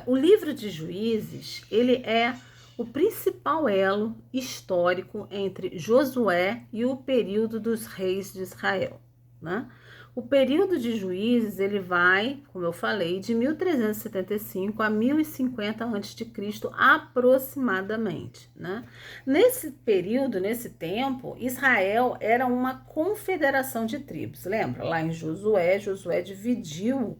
O livro de Juízes, ele é o principal elo histórico entre Josué e o período dos reis de Israel, né? O período de Juízes, ele vai, como eu falei, de 1375 a 1050 a.C. aproximadamente, né? Nesse período, nesse tempo, Israel era uma confederação de tribos. Lembra? Lá em Josué dividiu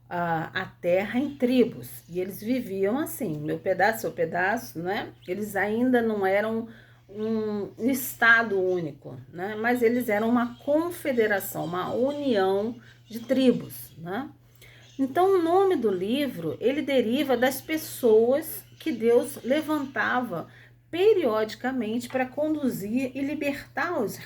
a terra em tribos, e eles viviam assim, meu pedaço, seu pedaço, né? Eles ainda não eram um estado único, né? Mas eles eram uma confederação, uma união de tribos, né? Então, o nome do livro, ele deriva das pessoas que Deus levantava periodicamente para conduzir e libertar os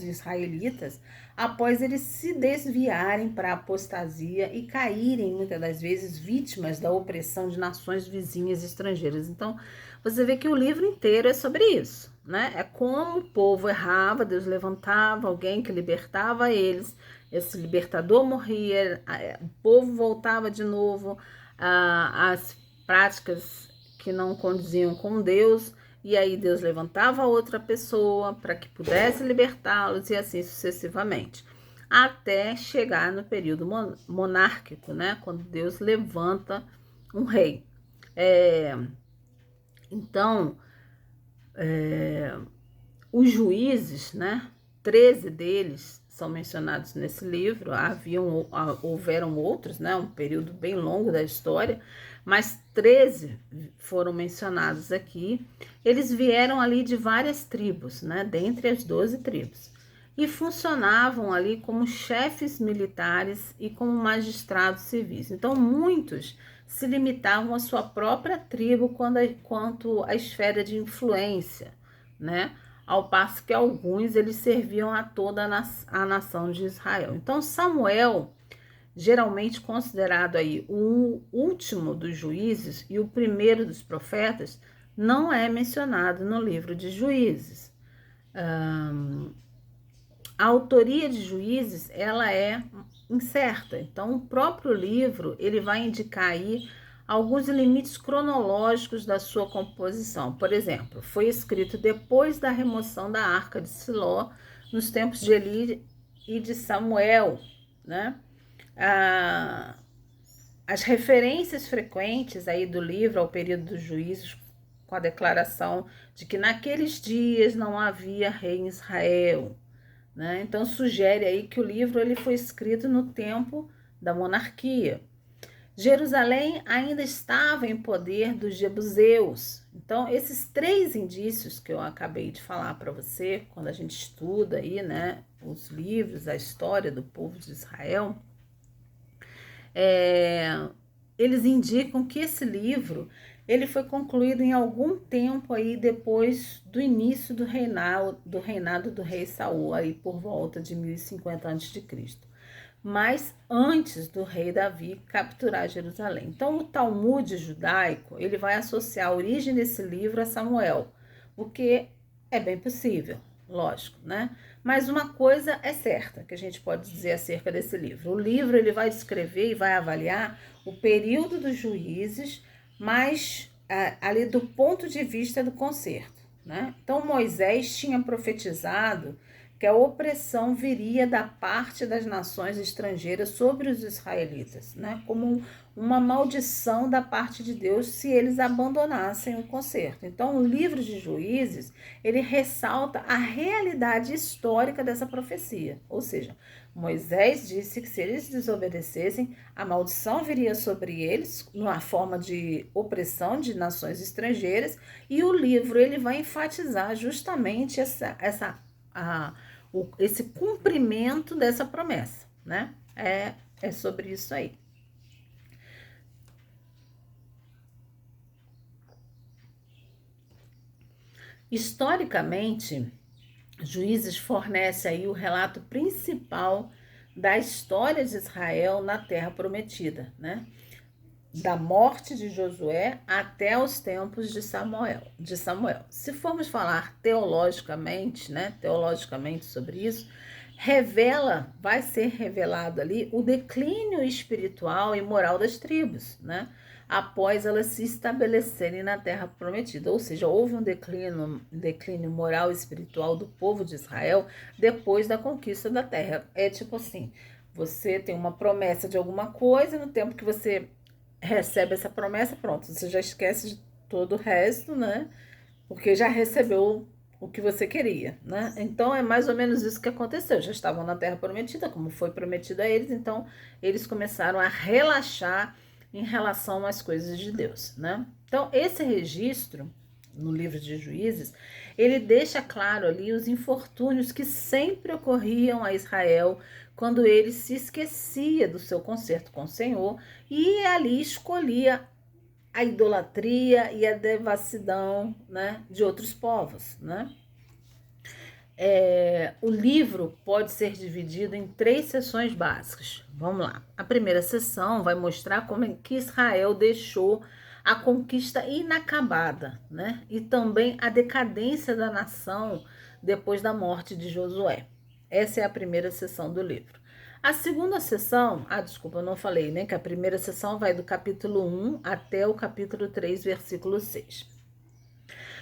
israelitas após eles se desviarem para a apostasia e caírem, muitas das vezes, vítimas da opressão de nações vizinhas estrangeiras. Então, você vê que o livro inteiro é sobre isso, né? É como o povo errava, Deus levantava alguém que libertava eles, esse libertador morria, o povo voltava de novo às práticas que não condiziam com Deus, e aí Deus levantava outra pessoa para que pudesse libertá-los, e assim sucessivamente. até chegar no período monárquico, né? Quando Deus levanta um rei. Então, os juízes, né? 13 deles são mencionados nesse livro. Houveram outros, né? Um período bem longo da história, mas 13 foram mencionados aqui. Eles vieram ali de várias tribos, né? Dentre as 12 tribos. E funcionavam ali como chefes militares e como magistrados civis. Então, muitos se limitavam à sua própria tribo quanto à esfera de influência, né? Ao passo que alguns eles serviam a toda a nação de Israel. Então, Samuel, geralmente considerado aí o último dos juízes e o primeiro dos profetas, não é mencionado no livro de Juízes. A autoria de Juízes, ela é incerta. Então, o próprio livro, ele vai indicar aí alguns limites cronológicos da sua composição. Por exemplo, foi escrito depois da remoção da Arca de Siló, nos tempos de Eli e de Samuel, né? As referências frequentes aí do livro ao período dos juízes, com a declaração de que naqueles dias não havia rei em Israel, né? Então sugere aí que o livro ele foi escrito no tempo da monarquia. Jerusalém ainda estava em poder dos jebuseus. Então esses 3 indícios que eu acabei de falar para você, quando a gente estuda aí, né, os livros, a história do povo de Israel, eles indicam que esse livro ele foi concluído em algum tempo aí depois do início do reinado do rei Saul, aí por volta de 1050 a.C., mas antes do rei Davi capturar Jerusalém. Então o Talmud judaico ele vai associar a origem desse livro a Samuel, o que é bem possível, lógico, né? Mas uma coisa é certa que a gente pode dizer acerca desse livro. O livro ele vai descrever e vai avaliar o período dos juízes, mas ali do ponto de vista do conserto, né? Então Moisés tinha profetizado que a opressão viria da parte das nações estrangeiras sobre os israelitas, né? Como uma maldição da parte de Deus se eles abandonassem o conserto. Então, o livro de Juízes, ele ressalta a realidade histórica dessa profecia, ou seja, Moisés disse que se eles desobedecessem, a maldição viria sobre eles, numa forma de opressão de nações estrangeiras, e o livro ele vai enfatizar justamente esse cumprimento dessa promessa, né? É sobre isso aí. Historicamente, Juízes fornece aí o relato principal da história de Israel na Terra Prometida, né? Da morte de Josué até os tempos de Samuel. Se formos falar teologicamente, né, sobre isso, vai ser revelado ali o declínio espiritual e moral das tribos, né? Após elas se estabelecerem na Terra Prometida. Ou seja, houve um declínio moral e espiritual do povo de Israel depois da conquista da terra. É tipo assim, você tem uma promessa de alguma coisa, no tempo que você recebe essa promessa, pronto, você já esquece de todo o resto, né? Porque já recebeu o que você queria, né? Então é mais ou menos isso que aconteceu. Já estavam na Terra Prometida, como foi prometido a eles, então eles começaram a relaxar em relação às coisas de Deus, né? Então esse registro no livro de Juízes, ele deixa claro ali os infortúnios que sempre ocorriam a Israel quando ele se esquecia do seu concerto com o Senhor e ali escolhia a idolatria e a devassidão, né, de outros povos, né? O livro pode ser dividido em 3 sessões básicas. Vamos lá. A primeira sessão vai mostrar como é que Israel deixou a conquista inacabada, né? E também a decadência da nação depois da morte de Josué. Essa é a primeira sessão do livro. A segunda sessão, desculpa, eu não falei, né? Que a primeira sessão vai do capítulo 1 até o capítulo 3, versículo 6.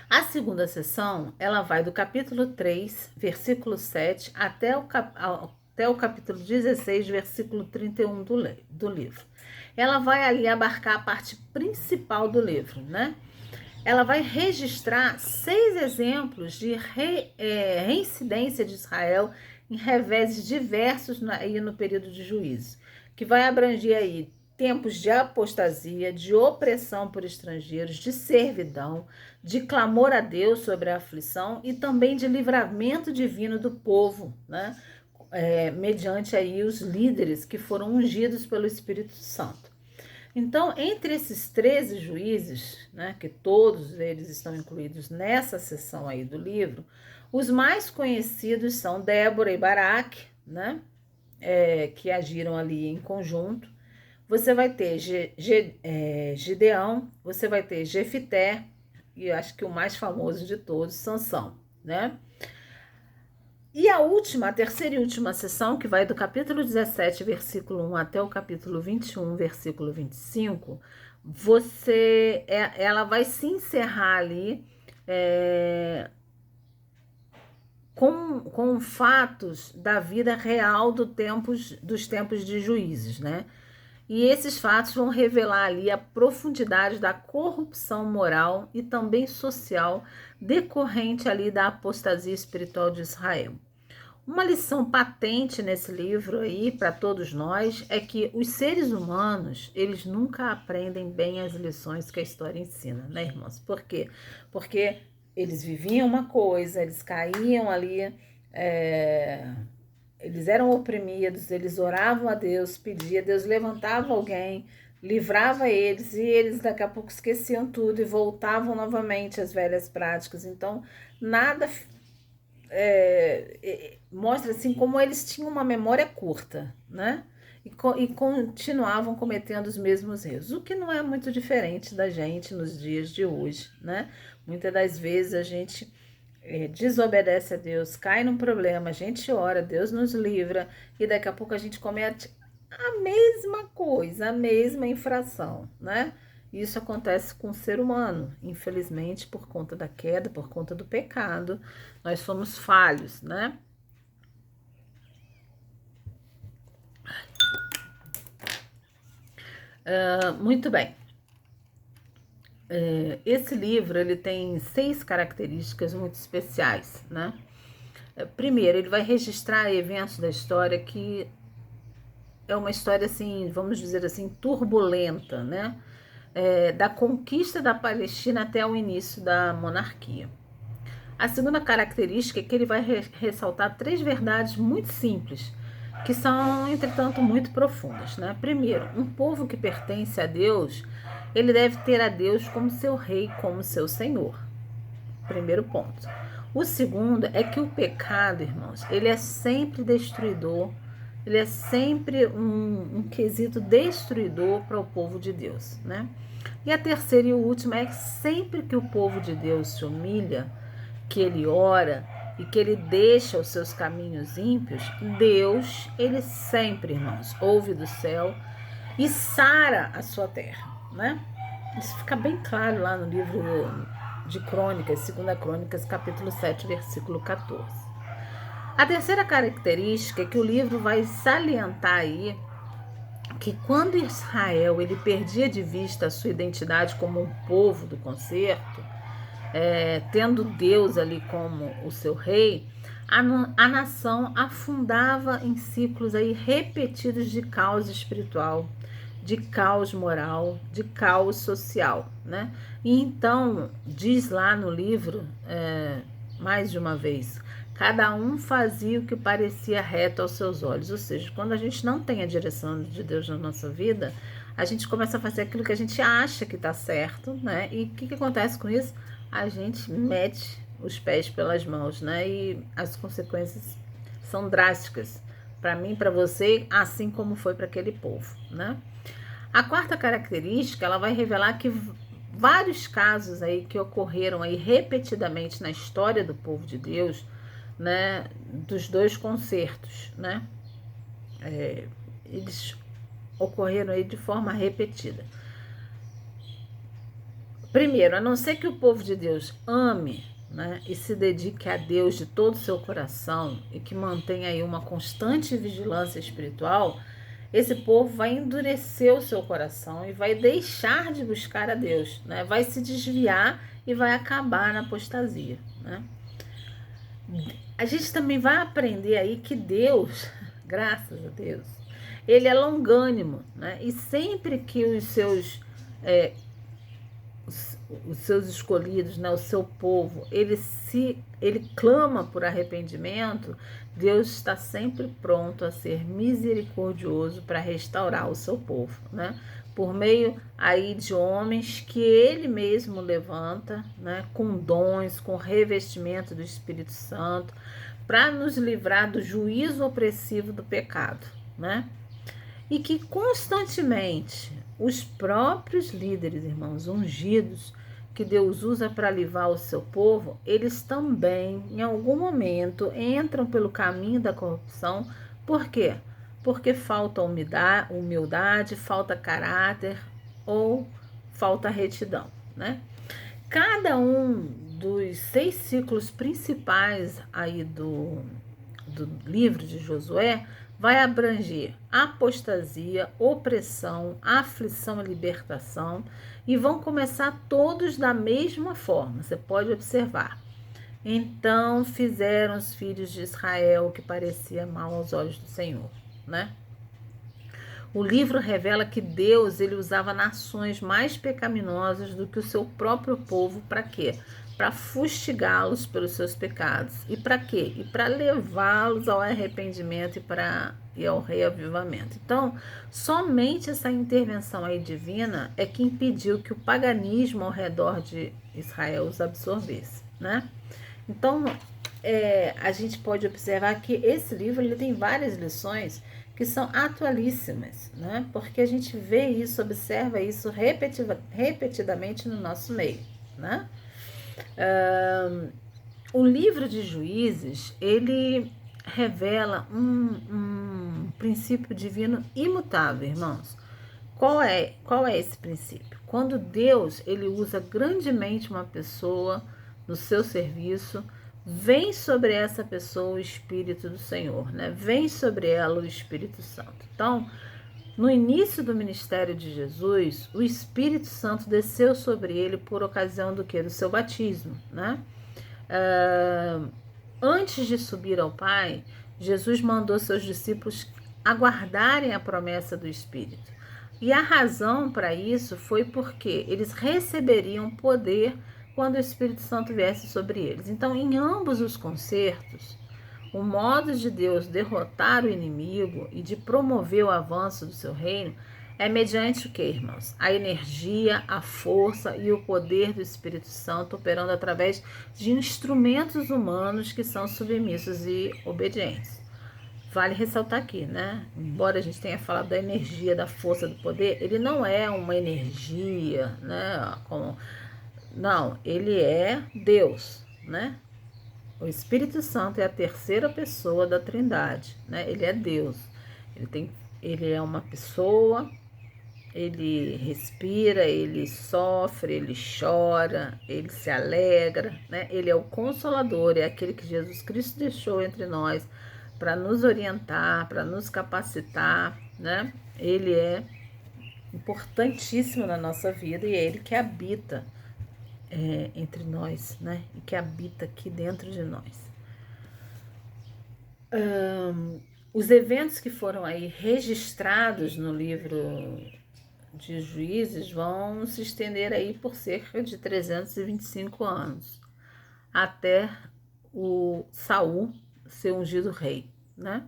A segunda sessão, ela vai do capítulo 3, versículo 7, até até o capítulo 16, versículo 31 do livro. Ela vai ali abarcar a parte principal do livro, né? Ela vai registrar 6 exemplos de reincidência de Israel em reveses diversos aí no período de juízo, que vai abranger aí tempos de apostasia, de opressão por estrangeiros, de servidão, de clamor a Deus sobre a aflição e também de livramento divino do povo, né? Mediante aí os líderes que foram ungidos pelo Espírito Santo. Então, entre esses 13 juízes, né, que todos eles estão incluídos nessa seção aí do livro, os mais conhecidos são Débora e Baraque, né, que agiram ali em conjunto. Você vai ter Gideão, você vai ter Jefité, e acho que o mais famoso de todos, Sansão, né? E a terceira e última sessão, que vai do capítulo 17, versículo 1 até o capítulo 21, versículo 25, ela vai se encerrar ali com fatos da vida real dos tempos de juízes, né? E esses fatos vão revelar ali a profundidade da corrupção moral e também social decorrente ali da apostasia espiritual de Israel. Uma lição patente nesse livro aí para todos nós é que os seres humanos, eles nunca aprendem bem as lições que a história ensina, né, irmãos? Por quê? Porque eles viviam uma coisa, eles caíam ali, eles eram oprimidos, eles oravam a Deus, pediam, Deus levantava alguém, livrava eles e eles daqui a pouco esqueciam tudo e voltavam novamente às velhas práticas. Então, nada mostra assim como eles tinham uma memória curta, né? E continuavam cometendo os mesmos erros, o que não é muito diferente da gente nos dias de hoje, né? Muitas das vezes a gente desobedece a Deus, cai num problema, a gente ora, Deus nos livra e daqui a pouco a gente comete a mesma coisa, a mesma infração, né? Isso acontece com o ser humano, infelizmente, por conta da queda, por conta do pecado, nós somos falhos, né? Muito bem. Esse livro ele tem 6 características muito especiais, né? Primeiro, ele vai registrar eventos da história que é uma história assim, vamos dizer assim, turbulenta, né? Da conquista da Palestina até o início da monarquia. A segunda característica é que ele vai ressaltar 3 verdades muito simples, que são, entretanto, muito profundas, né? Primeiro, um povo que pertence a Deus, ele deve ter a Deus como seu rei, como seu senhor. Primeiro ponto. O segundo é que o pecado, irmãos, ele é sempre destruidor, ele é sempre um quesito destruidor para o povo de Deus, né? E a terceira e última é que sempre que o povo de Deus se humilha, que ele ora e que ele deixa os seus caminhos ímpios, Deus, ele sempre, irmãos, ouve do céu e sara a sua terra, né? Isso fica bem claro lá no livro de Crônicas, 2 Crônicas, capítulo 7, versículo 14. A terceira característica é que o livro vai salientar aí que quando Israel ele perdia de vista a sua identidade como um povo do concerto, tendo Deus ali como o seu rei, a nação afundava em ciclos aí repetidos de caos espiritual, de caos moral, de caos social, né? E então, diz lá no livro, mais de uma vez, cada um fazia o que parecia reto aos seus olhos. Ou seja, quando a gente não tem a direção de Deus na nossa vida, a gente começa a fazer aquilo que a gente acha que está certo, né? E o que acontece com isso? A gente mete os pés pelas mãos, né? E as consequências são drásticas para mim, para você, assim como foi para aquele povo, né? A quarta característica, ela vai revelar que vários casos aí que ocorreram aí repetidamente na história do povo de Deus, né, dos 2 concertos, né? Eles ocorreram aí de forma repetida. Primeiro, a não ser que o povo de Deus ame né, e se dedique a Deus de todo o seu coração e que mantenha aí uma constante vigilância espiritual, esse povo vai endurecer o seu coração e vai deixar de buscar a Deus, né? Vai se desviar e vai acabar na apostasia, né? A gente também vai aprender aí que Deus, graças a Deus, ele é longânimo, né? E sempre que é, os seus escolhidos, né, o seu povo, ele clama por arrependimento, Deus está sempre pronto a ser misericordioso para restaurar o seu povo, né? Por meio aí de homens que ele mesmo levanta, né, com dons, com revestimento do Espírito Santo, para nos livrar do juízo opressivo do pecado, né? E que constantemente os próprios líderes, irmãos, ungidos, que Deus usa para livrar o seu povo, eles também, em algum momento, entram pelo caminho da corrupção. Por quê? Porque falta humildade, falta caráter ou falta retidão, né? Cada um dos 6 ciclos principais aí do livro de Josué vai abranger apostasia, opressão, aflição e libertação, e vão começar todos da mesma forma. Você pode observar. Então fizeram os filhos de Israel o que parecia mal aos olhos do Senhor, né? O livro revela que Deus ele usava nações mais pecaminosas do que o seu próprio povo para quê? Para fustigá-los pelos seus pecados. E para quê? E para levá-los ao arrependimento e ao reavivamento. Então, somente essa intervenção aí divina é que impediu que o paganismo ao redor de Israel os absorvesse, né? Então, a gente pode observar que esse livro ele tem várias lições que são atualíssimas, né? Porque a gente vê isso, observa isso repetidamente no nosso meio, né? O livro de Juízes, ele revela um princípio divino imutável, irmãos. Qual é esse princípio? Quando Deus ele usa grandemente uma pessoa no seu serviço, vem sobre essa pessoa o Espírito do Senhor, né? Vem sobre ela o Espírito Santo. Então, no início do ministério de Jesus, o Espírito Santo desceu sobre ele por ocasião do quê? Do seu batismo, né? Antes de subir ao Pai, Jesus mandou seus discípulos aguardarem a promessa do Espírito. E a razão para isso foi porque eles receberiam poder quando o Espírito Santo viesse sobre eles. Então, em ambos os concertos, o modo de Deus derrotar o inimigo e de promover o avanço do seu reino é mediante o que, irmãos? A energia, a força e o poder do Espírito Santo operando através de instrumentos humanos que são submissos e obedientes. Vale ressaltar aqui, né? Embora a gente tenha falado da energia, da força, do poder, ele não é uma energia, né? Não, ele é Deus, né? O Espírito Santo é a terceira pessoa da Trindade, né? Ele é Deus. Ele é uma pessoa, ele respira, ele sofre, ele chora, ele se alegra, né? Ele é o Consolador, é aquele que Jesus Cristo deixou entre nós para nos orientar, para nos capacitar, né? Ele é importantíssimo na nossa vida e é ele que habita entre nós, né? E que habita aqui dentro de nós. Os eventos que foram aí registrados no livro de Juízes vão se estender aí por cerca de 325 anos, até o Saul ser ungido rei, né?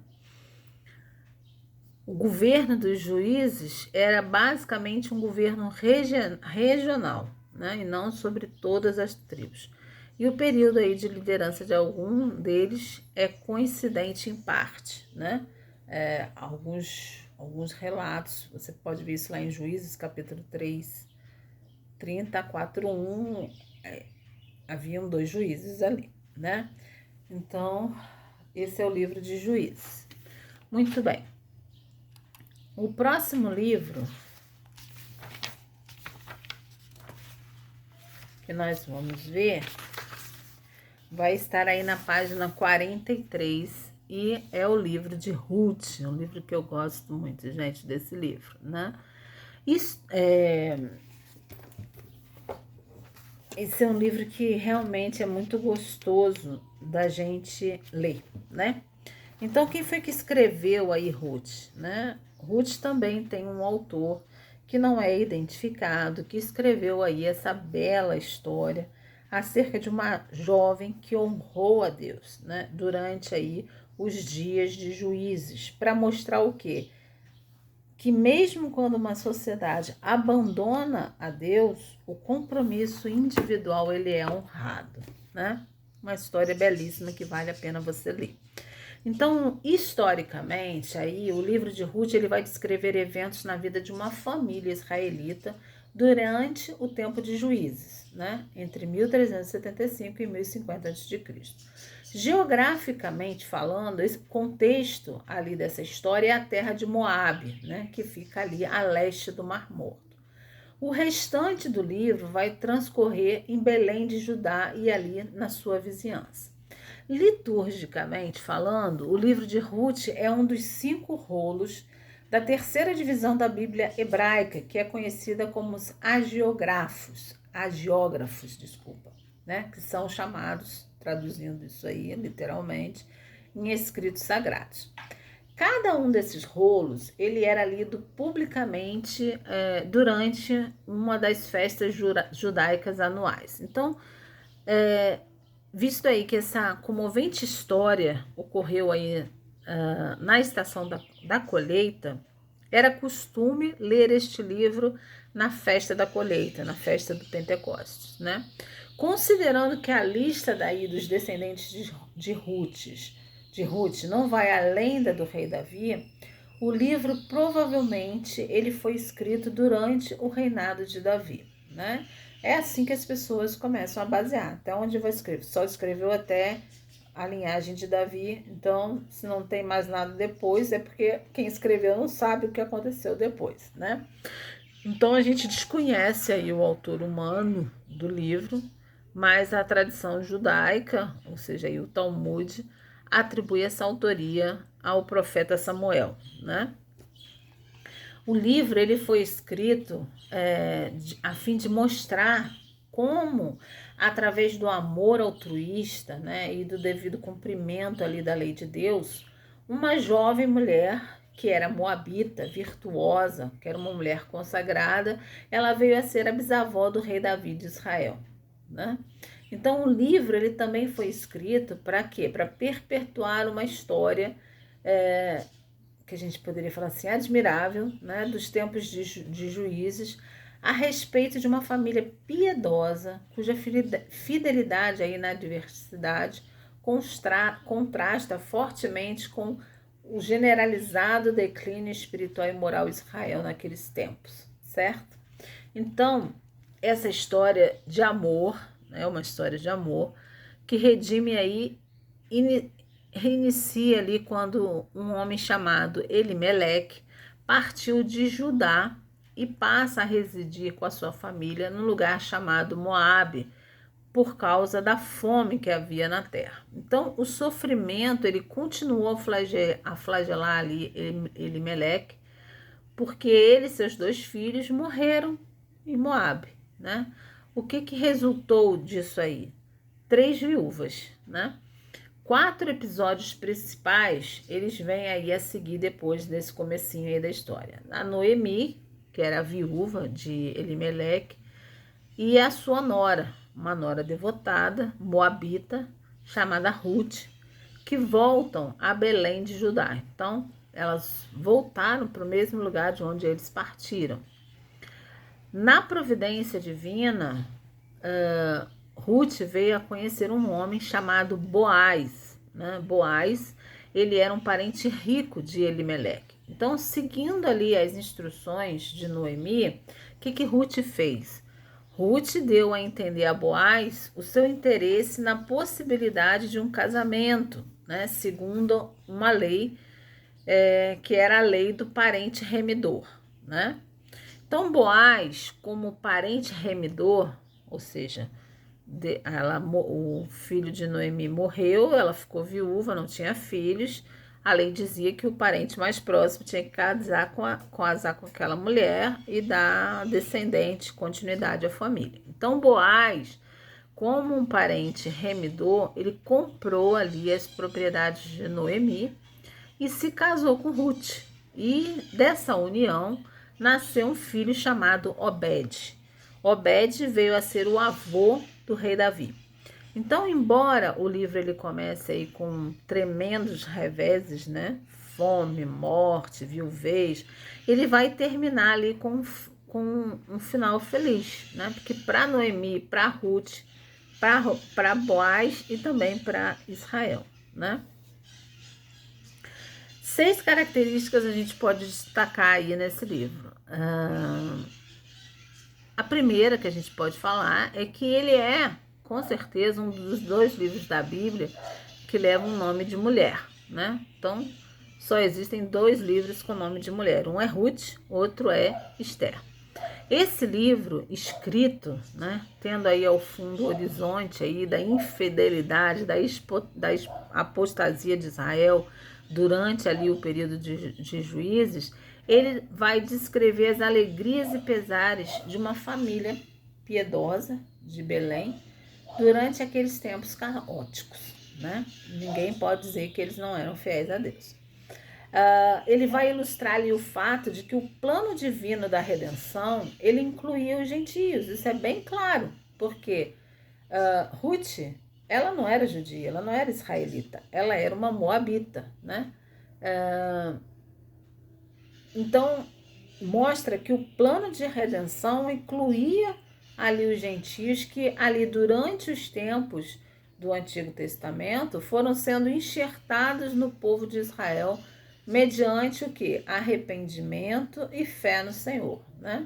O governo dos juízes era basicamente um governo regional, né? E não sobre todas as tribos. E o período aí de liderança de algum deles é coincidente em parte, né? Alguns relatos, você pode ver isso lá em Juízes, capítulo 3, 30, 4, 1, haviam 2 juízes ali, né? Então, esse é o livro de Juízes. Muito bem. O próximo livro que nós vamos ver vai estar aí na página 43 e é o livro de Ruth, um livro que eu gosto muito, gente, desse livro, né? Esse é um livro que realmente é muito gostoso da gente ler, né? Então, quem foi que escreveu aí Ruth, né? Ruth também tem um autor que não é identificado, que escreveu aí essa bela história acerca de uma jovem que honrou a Deus, né? Durante aí os dias de Juízes, para mostrar o quê? Que mesmo quando uma sociedade abandona a Deus, o compromisso individual ele é honrado, né? Uma história belíssima que vale a pena você ler. Então, historicamente, aí o livro de Ruth ele vai descrever eventos na vida de uma família israelita durante o tempo de Juízes, né? Entre 1375 e 1050 a.C. Geograficamente falando, esse contexto ali dessa história é a terra de Moabe, né? Que fica ali a leste do Mar Morto. O restante do livro vai transcorrer em Belém de Judá e ali na sua vizinhança. Liturgicamente falando, o livro de Ruth é um dos 5 rolos da terceira divisão da Bíblia hebraica, que é conhecida como os agiógrafos, né? Que são chamados, traduzindo isso aí literalmente, em escritos sagrados. Cada um desses rolos, ele era lido publicamente durante uma das festas judaicas anuais. Então, visto aí que essa comovente história ocorreu aí na estação da colheita, era costume ler este livro na festa da colheita, na festa do Pentecostes, né? Considerando que a lista daí dos descendentes de Ruth não vai além da do rei Davi, o livro provavelmente ele foi escrito durante o reinado de Davi, né? É assim que as pessoas começam a basear. Até onde vai escrever? Só escreveu até a linhagem de Davi, então se não tem mais nada depois é porque quem escreveu não sabe o que aconteceu depois, né? Então a gente desconhece aí o autor humano do livro, mas a tradição judaica, ou seja, aí o Talmud, atribui essa autoria ao profeta Samuel, né? O livro ele foi escrito a fim de mostrar como, através do amor altruísta, né, e do devido cumprimento ali da lei de Deus, uma jovem mulher que era moabita, virtuosa, que era uma mulher consagrada, ela veio a ser a bisavó do rei Davi de Israel, né? Então o livro ele também foi escrito para quê? Para perpetuar uma história que a gente poderia falar assim, admirável, né, dos tempos de Juízes, a respeito de uma família piedosa, cuja fidelidade aí na adversidade contrasta fortemente com o generalizado declínio espiritual e moral em Israel naqueles tempos, certo? Então, essa história de amor, né, uma história de amor, que redime aí reinicia ali quando um homem chamado Elimeleque partiu de Judá e passa a residir com a sua família num lugar chamado Moabe, por causa da fome que havia na terra. Então, o sofrimento ele continuou a flagelar ali Elimeleque, porque ele e seus 2 filhos morreram em Moabe, né? O que resultou disso aí? 3 viúvas, né? 4 episódios principais, eles vêm aí a seguir depois desse comecinho aí da história. A Noemi, que era a viúva de Elimeleque, e a sua nora, uma nora devotada, moabita, chamada Ruth, que voltam a Belém de Judá. Então, elas voltaram para o mesmo lugar de onde eles partiram. Na providência divina, Ruth veio a conhecer um homem chamado Boaz, né? Boaz, ele era um parente rico de Elimeleque. Então, seguindo ali as instruções de Noemi, o que Ruth fez? Ruth deu a entender a Boaz o seu interesse na possibilidade de um casamento, né? Segundo uma lei que era a lei do parente remidor, né? Então, Boaz, como parente remidor, ou seja, o filho de Noemi morreu, ela ficou viúva, não tinha filhos. A lei dizia que o parente mais próximo tinha que casar casar com aquela mulher e dar descendente, continuidade à família. Então, Boaz, como um parente remidor, ele comprou ali as propriedades de Noemi e se casou com Ruth. E dessa união nasceu um filho chamado Obed. Obed veio a ser o avô do rei Davi. Então, embora o livro ele comece aí com tremendos reveses, né? Fome, morte, viuvez, ele vai terminar ali com um final feliz, né? Porque para Noemi, para Ruth, para Boaz e também para Israel, né? 6 características a gente pode destacar aí nesse livro. A primeira que a gente pode falar é que ele é, com certeza, um dos 2 livros da Bíblia que levam o nome de mulher, né? Então, só existem 2 livros com nome de mulher. Um é Ruth, outro é Esther. Esse livro escrito, né, tendo aí ao fundo o horizonte aí da infidelidade, da apostasia de Israel durante ali o período de Juízes, ele vai descrever as alegrias e pesares de uma família piedosa de Belém durante aqueles tempos caóticos, né? Ninguém pode dizer que eles não eram fiéis a Deus. Ele vai ilustrar ali o fato de que o plano divino da redenção, ele incluía os gentios. Isso é bem claro, porque Ruth, ela não era judia, ela não era israelita, ela era uma moabita, né? Então, mostra que o plano de redenção incluía ali os gentios que ali durante os tempos do Antigo Testamento foram sendo enxertados no povo de Israel mediante o que? Arrependimento e fé no Senhor, né?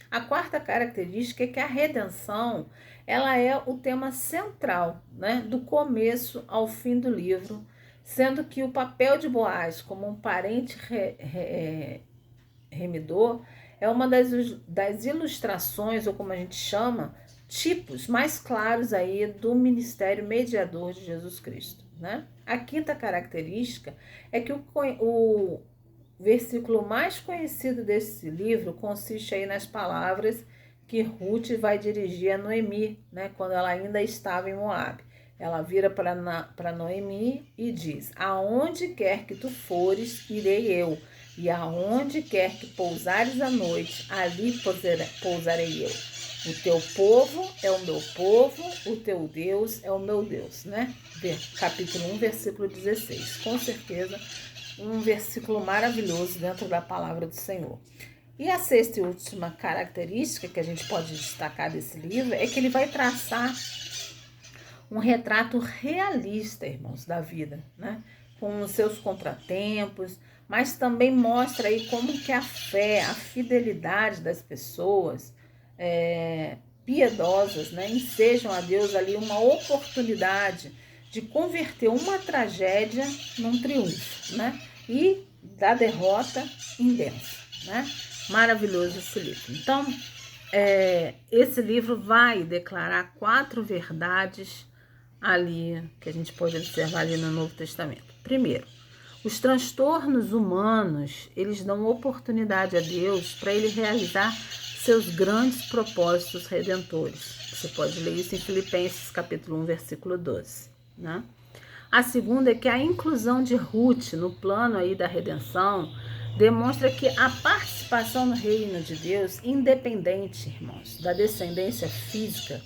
A quarta característica é que a redenção, ela é o tema central, né, do começo ao fim do livro, sendo que o papel de Boaz como um parente remidor é uma das ilustrações, ou como a gente chama, tipos mais claros aí do ministério mediador de Jesus Cristo, né? A quinta característica é que o versículo mais conhecido desse livro consiste aí nas palavras que Ruth vai dirigir a Noemi, né, quando ela ainda estava em Moabe. Ela vira para Noemi e diz: aonde quer que tu fores, irei eu, e aonde quer que pousares à noite, ali pousarei eu. O teu povo é o meu povo, o teu Deus é o meu Deus, né? Capítulo 1, versículo 16. Com certeza, um versículo maravilhoso dentro da palavra do Senhor. E a sexta e última característica que a gente pode destacar desse livro é que ele vai traçar um retrato realista, irmãos, da vida, né? Com os seus contratempos, mas também mostra aí como que a fé, a fidelidade das pessoas piedosas, né, ensejam a Deus ali uma oportunidade de converter uma tragédia num triunfo, né? E da derrota em bênção, né? Maravilhoso esse livro. Então, esse livro vai declarar 4 verdades ali que a gente pode observar ali no Novo Testamento. Primeiro, os transtornos humanos, eles dão oportunidade a Deus para ele realizar seus grandes propósitos redentores. Você pode ler isso em Filipenses capítulo 1, versículo 12, né? A segunda é que a inclusão de Ruth no plano aí da redenção demonstra que a participação no reino de Deus, independente, irmãos, da descendência física,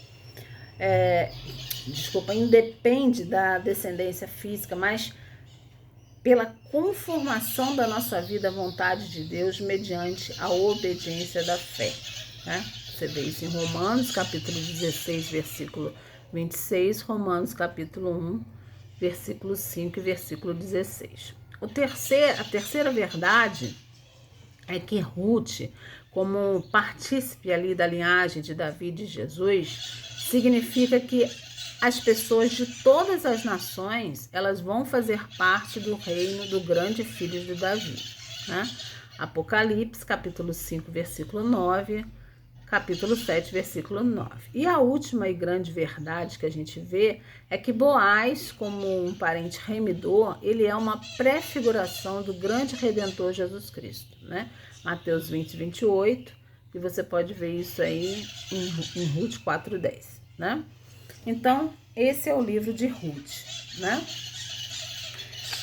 independe da descendência física, mas pela conformação da nossa vida à vontade de Deus mediante a obediência da fé, né? Você vê isso em Romanos, capítulo 16, versículo 26, Romanos, capítulo 1, versículo 5 e versículo 16. A terceira verdade é que Ruth, como partícipe ali da linhagem de Davi e de Jesus, significa que as pessoas de todas as nações, elas vão fazer parte do reino do grande filho de Davi, né? Apocalipse, capítulo 5, versículo 9, capítulo 7, versículo 9. E a última e grande verdade que a gente vê é que Boaz, como um parente remidor, ele é uma prefiguração do grande Redentor Jesus Cristo, né? Mateus 20, 28, e você pode ver isso aí em Ruth 4:10, né? Então, esse é o livro de Ruth, né?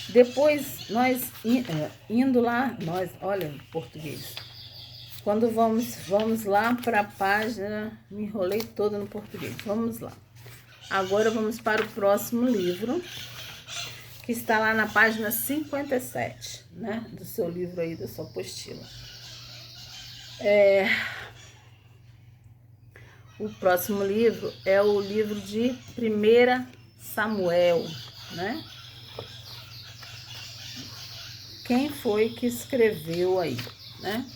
Depois, nós indo lá, olha, português. Quando vamos lá para a página, me enrolei toda no português. Vamos lá. Agora vamos para o próximo livro, que está lá na página 57, né? Do seu livro aí, da sua apostila. O próximo livro é o livro de 1 Samuel, né? Quem foi que escreveu aí, né?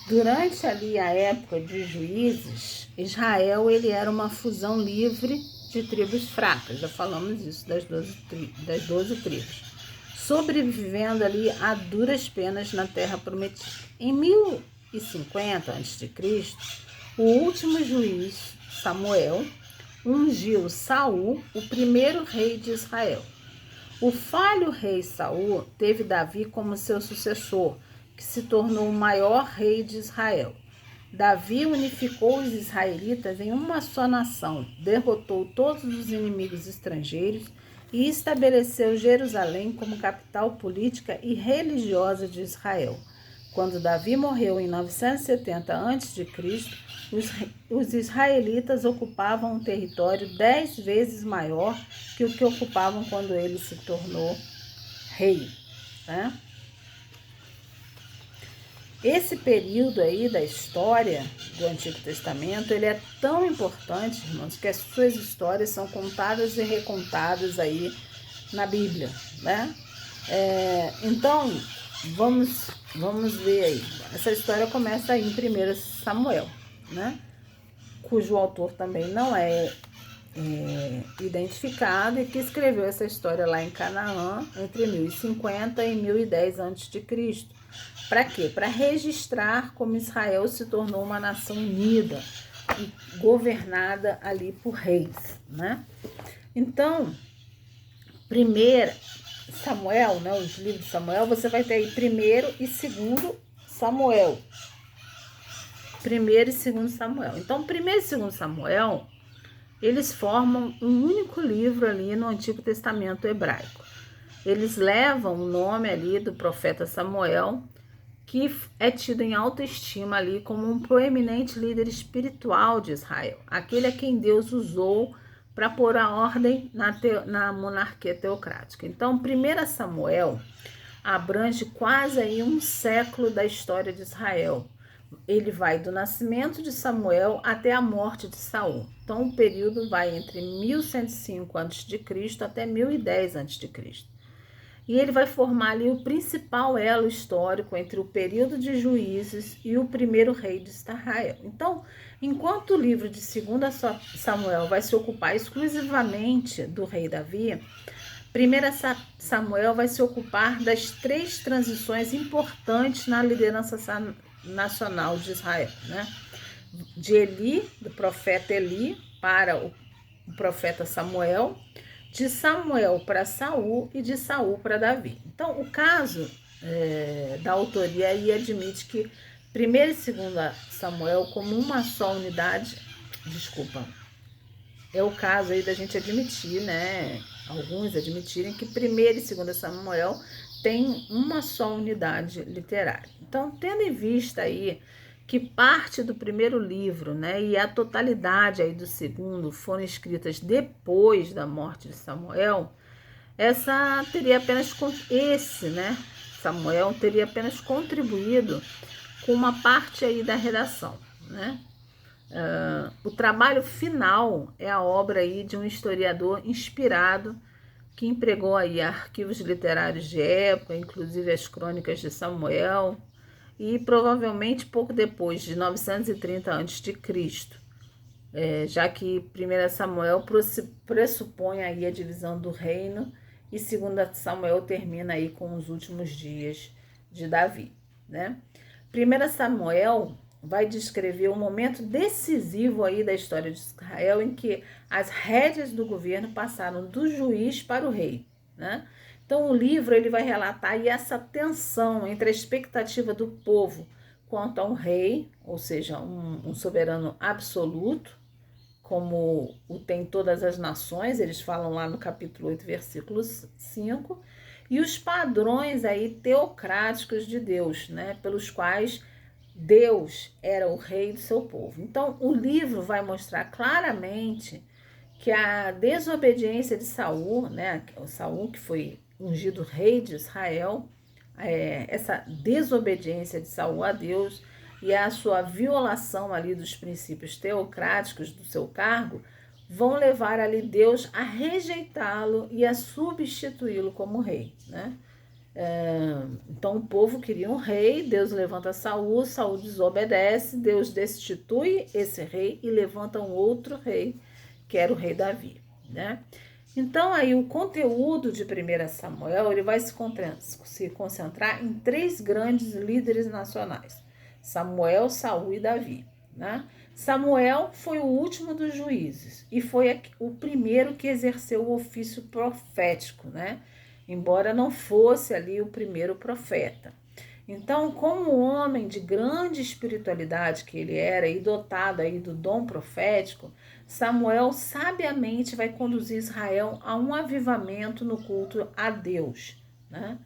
Durante ali a época de Juízes, Israel ele era uma fusão livre de tribos fracas, já falamos isso das 12 tribos, sobrevivendo ali a duras penas na terra prometida. Em 1050 a.C., o último juiz, Samuel, ungiu Saul, o primeiro rei de Israel. O falho rei Saul teve Davi como seu sucessor, que se tornou o maior rei de Israel. Davi unificou os israelitas em uma só nação, derrotou todos os inimigos estrangeiros e estabeleceu Jerusalém como capital política e religiosa de Israel. Quando Davi morreu em 970 a.C., os israelitas ocupavam um território 10 vezes maior que o que ocupavam quando ele se tornou rei, né? Esse período aí da história do Antigo Testamento, ele é tão importante, irmãos, que as suas histórias são contadas e recontadas aí na Bíblia, né? Então, vamos ver aí. Essa história começa aí em 1 Samuel, né? Cujo autor também não é identificado e que escreveu essa história lá em Canaã entre 1050 e 1010 a.C. Para quê? Para registrar como Israel se tornou uma nação unida e governada ali por reis, né? Então, 1 Samuel, né, os livros de Samuel, você vai ter aí 1º e 2º Samuel. 1º e 2º Samuel. Então, 1º e 2º Samuel, eles formam um único livro ali no Antigo Testamento hebraico. Eles levam o nome ali do profeta Samuel, que é tido em alta estima ali como um proeminente líder espiritual de Israel, aquele a quem Deus usou para pôr a ordem na monarquia teocrática. Então, 1 Samuel abrange quase aí um século da história de Israel. Ele vai do nascimento de Samuel até a morte de Saul. Então, o período vai entre 1105 a.C. até 1010 a.C. E ele vai formar ali o principal elo histórico entre o período de Juízes e o primeiro rei de Israel. Então, enquanto o livro de 2 Samuel vai se ocupar exclusivamente do rei Davi, 1 Samuel vai se ocupar das 3 transições importantes na liderança nacional de Israel, né? De Eli, do profeta Eli, para o profeta Samuel, de Samuel para Saul e de Saul para Davi. Então, o caso da autoria aí admite que 1 e 2 Samuel como uma só unidade, é o caso aí da gente admitir, né? Alguns admitirem que 1 e 2 Samuel tem uma só unidade literária. Então, tendo em vista aí que parte do primeiro livro, né, e a totalidade aí do segundo foram escritas depois da morte de Samuel, Samuel teria apenas contribuído com uma parte aí da redação, né? O trabalho final é a obra aí de um historiador inspirado que empregou aí arquivos literários de época, inclusive as crônicas de Samuel, e provavelmente pouco depois de 930 a.C., já que 1 Samuel pressupõe aí a divisão do reino e 2 Samuel termina aí com os últimos dias de Davi, né? 1 Samuel vai descrever um momento decisivo aí da história de Israel em que as rédeas do governo passaram do juiz para o rei, né? Então o livro ele vai relatar aí essa tensão entre a expectativa do povo quanto a um rei, ou seja, um soberano absoluto, como o tem todas as nações, eles falam lá no capítulo 8, versículo 5, e os padrões aí teocráticos de Deus, né, pelos quais Deus era o rei do seu povo. Então, o livro vai mostrar claramente que a desobediência de Saul, né, o Saul que foi ungido rei de Israel, essa desobediência de Saul a Deus e a sua violação ali dos princípios teocráticos do seu cargo vão levar ali Deus a rejeitá-lo e a substituí-lo como rei, né? Então o povo queria um rei, Deus levanta Saul, Saul desobedece, Deus destitui esse rei e levanta um outro rei, que era o rei Davi, né? Então aí o conteúdo de 1 Samuel ele vai se concentrar em 3 grandes líderes nacionais, Samuel, Saul e Davi, né? Samuel foi o último dos juízes e foi o primeiro que exerceu o ofício profético, né? Embora não fosse ali o primeiro profeta. Então, como homem de grande espiritualidade que ele era e dotado aí do dom profético, Samuel sabiamente vai conduzir Israel a um avivamento no culto a Deus, né?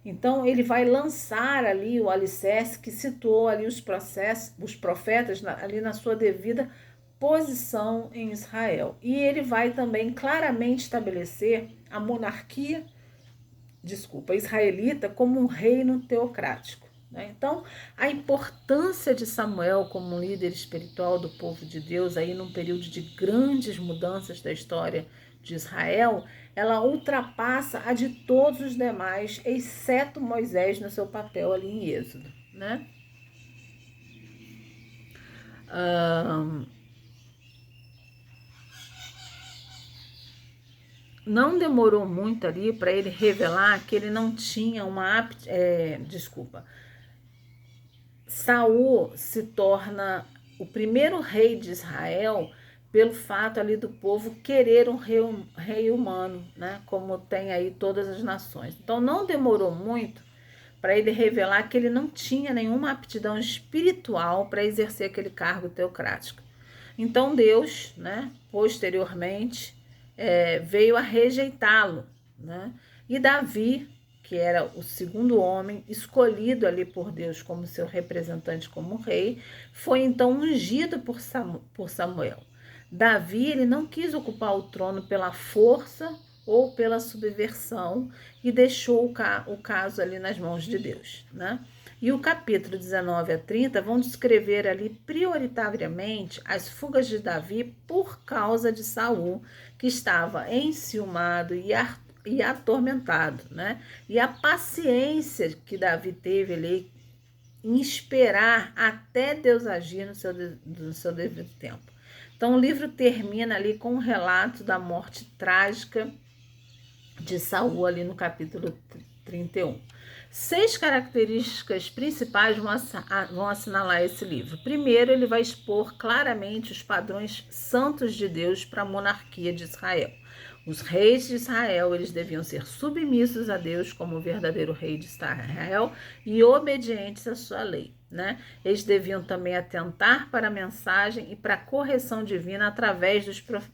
Então, ele vai lançar ali o alicerce que situou ali os profetas ali na sua devida posição em Israel. E ele vai também claramente estabelecer a monarquia israelita como um reino teocrático, né? Então, a importância de Samuel como um líder espiritual do povo de Deus aí num período de grandes mudanças da história de Israel, ela ultrapassa a de todos os demais, exceto Moisés no seu papel ali em Êxodo, né? Não demorou muito ali para ele revelar que ele não tinha uma Saul se torna o primeiro rei de Israel pelo fato ali do povo querer um rei humano, né? Como tem aí todas as nações. Então não demorou muito para ele revelar que ele não tinha nenhuma aptidão espiritual para exercer aquele cargo teocrático. Então Deus, né, posteriormente, veio a rejeitá-lo, né? E Davi, que era o segundo homem escolhido ali por Deus como seu representante como rei, foi então ungido por Samuel. Davi ele não quis ocupar o trono pela força ou pela subversão e deixou o caso ali nas mãos de Deus, né? E o capítulo 19 a 30 vão descrever ali prioritariamente as fugas de Davi por causa de Saul, que estava enciumado e atormentado, né? E a paciência que Davi teve ali em esperar até Deus agir no seu devido tempo. Então o livro termina ali com um relato da morte trágica de Saul ali no capítulo 31. 6 características principais vão assinalar esse livro. Primeiro, ele vai expor claramente os padrões santos de Deus para a monarquia de Israel. Os reis de Israel, eles deviam ser submissos a Deus como o verdadeiro rei de Israel e obedientes à sua lei, né? Eles deviam também atentar para a mensagem e para a correção divina através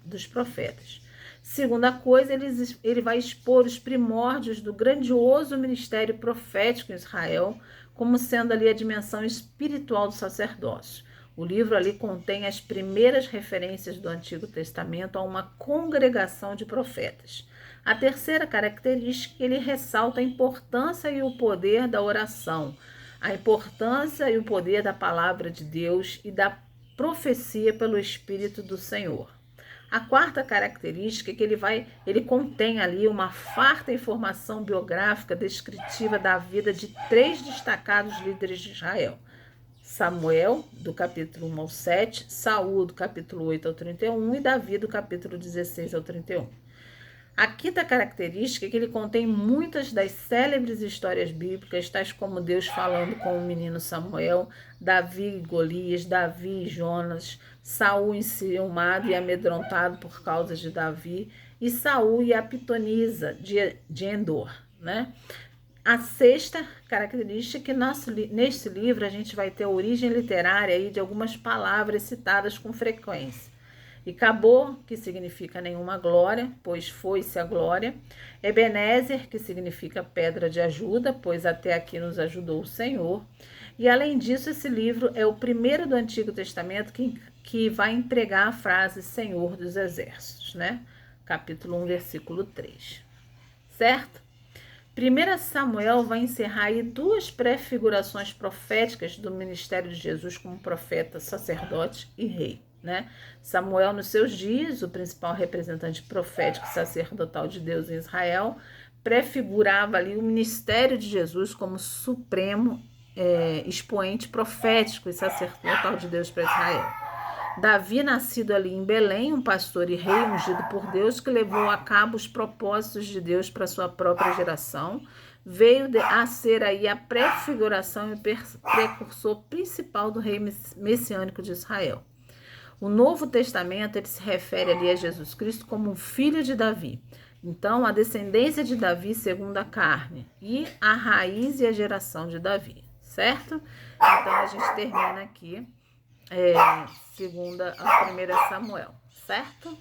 dos profetas. Segunda coisa, ele vai expor os primórdios do grandioso ministério profético em Israel, como sendo ali a dimensão espiritual do sacerdócio. O livro ali contém as primeiras referências do Antigo Testamento a uma congregação de profetas. A terceira característica, ele ressalta a importância e o poder da oração, a importância e o poder da palavra de Deus e da profecia pelo Espírito do Senhor. A quarta característica é que ele contém ali uma farta informação biográfica descritiva da vida de 3 destacados líderes de Israel. Samuel, do capítulo 1 ao 7, Saul, do capítulo 8 ao 31 e Davi, do capítulo 16 ao 31. A quinta característica é que ele contém muitas das célebres histórias bíblicas, tais como Deus falando com o menino Samuel, Davi e Golias, Davi e Jonas, Saul enciumado e amedrontado por causa de Davi, e Saul e a pitonisa de Endor, né? A sexta característica é que neste livro a gente vai ter a origem literária aí de algumas palavras citadas com frequência. Icabô, que significa nenhuma glória, pois foi-se a glória. Ebenezer, que significa pedra de ajuda, pois até aqui nos ajudou o Senhor. E além disso, esse livro é o primeiro do Antigo Testamento que vai empregar a frase Senhor dos Exércitos, né? Capítulo 1, versículo 3. Certo? 1 Samuel vai encerrar aí duas prefigurações proféticas do ministério de Jesus como profeta, sacerdote e rei, né? Samuel, nos seus dias, o principal representante profético e sacerdotal de Deus em Israel, prefigurava ali o ministério de Jesus como supremo expoente profético e sacerdotal de Deus para Israel. Davi, nascido ali em Belém, um pastor e rei ungido por Deus, que levou a cabo os propósitos de Deus para sua própria geração, veio a ser aí a prefiguração e precursor principal do rei messiânico de Israel. O Novo Testamento ele se refere ali a Jesus Cristo como um filho de Davi. Então, a descendência de Davi segundo a carne e a raiz e a geração de Davi, certo? Então, a gente termina aqui segunda a 1 Samuel, certo?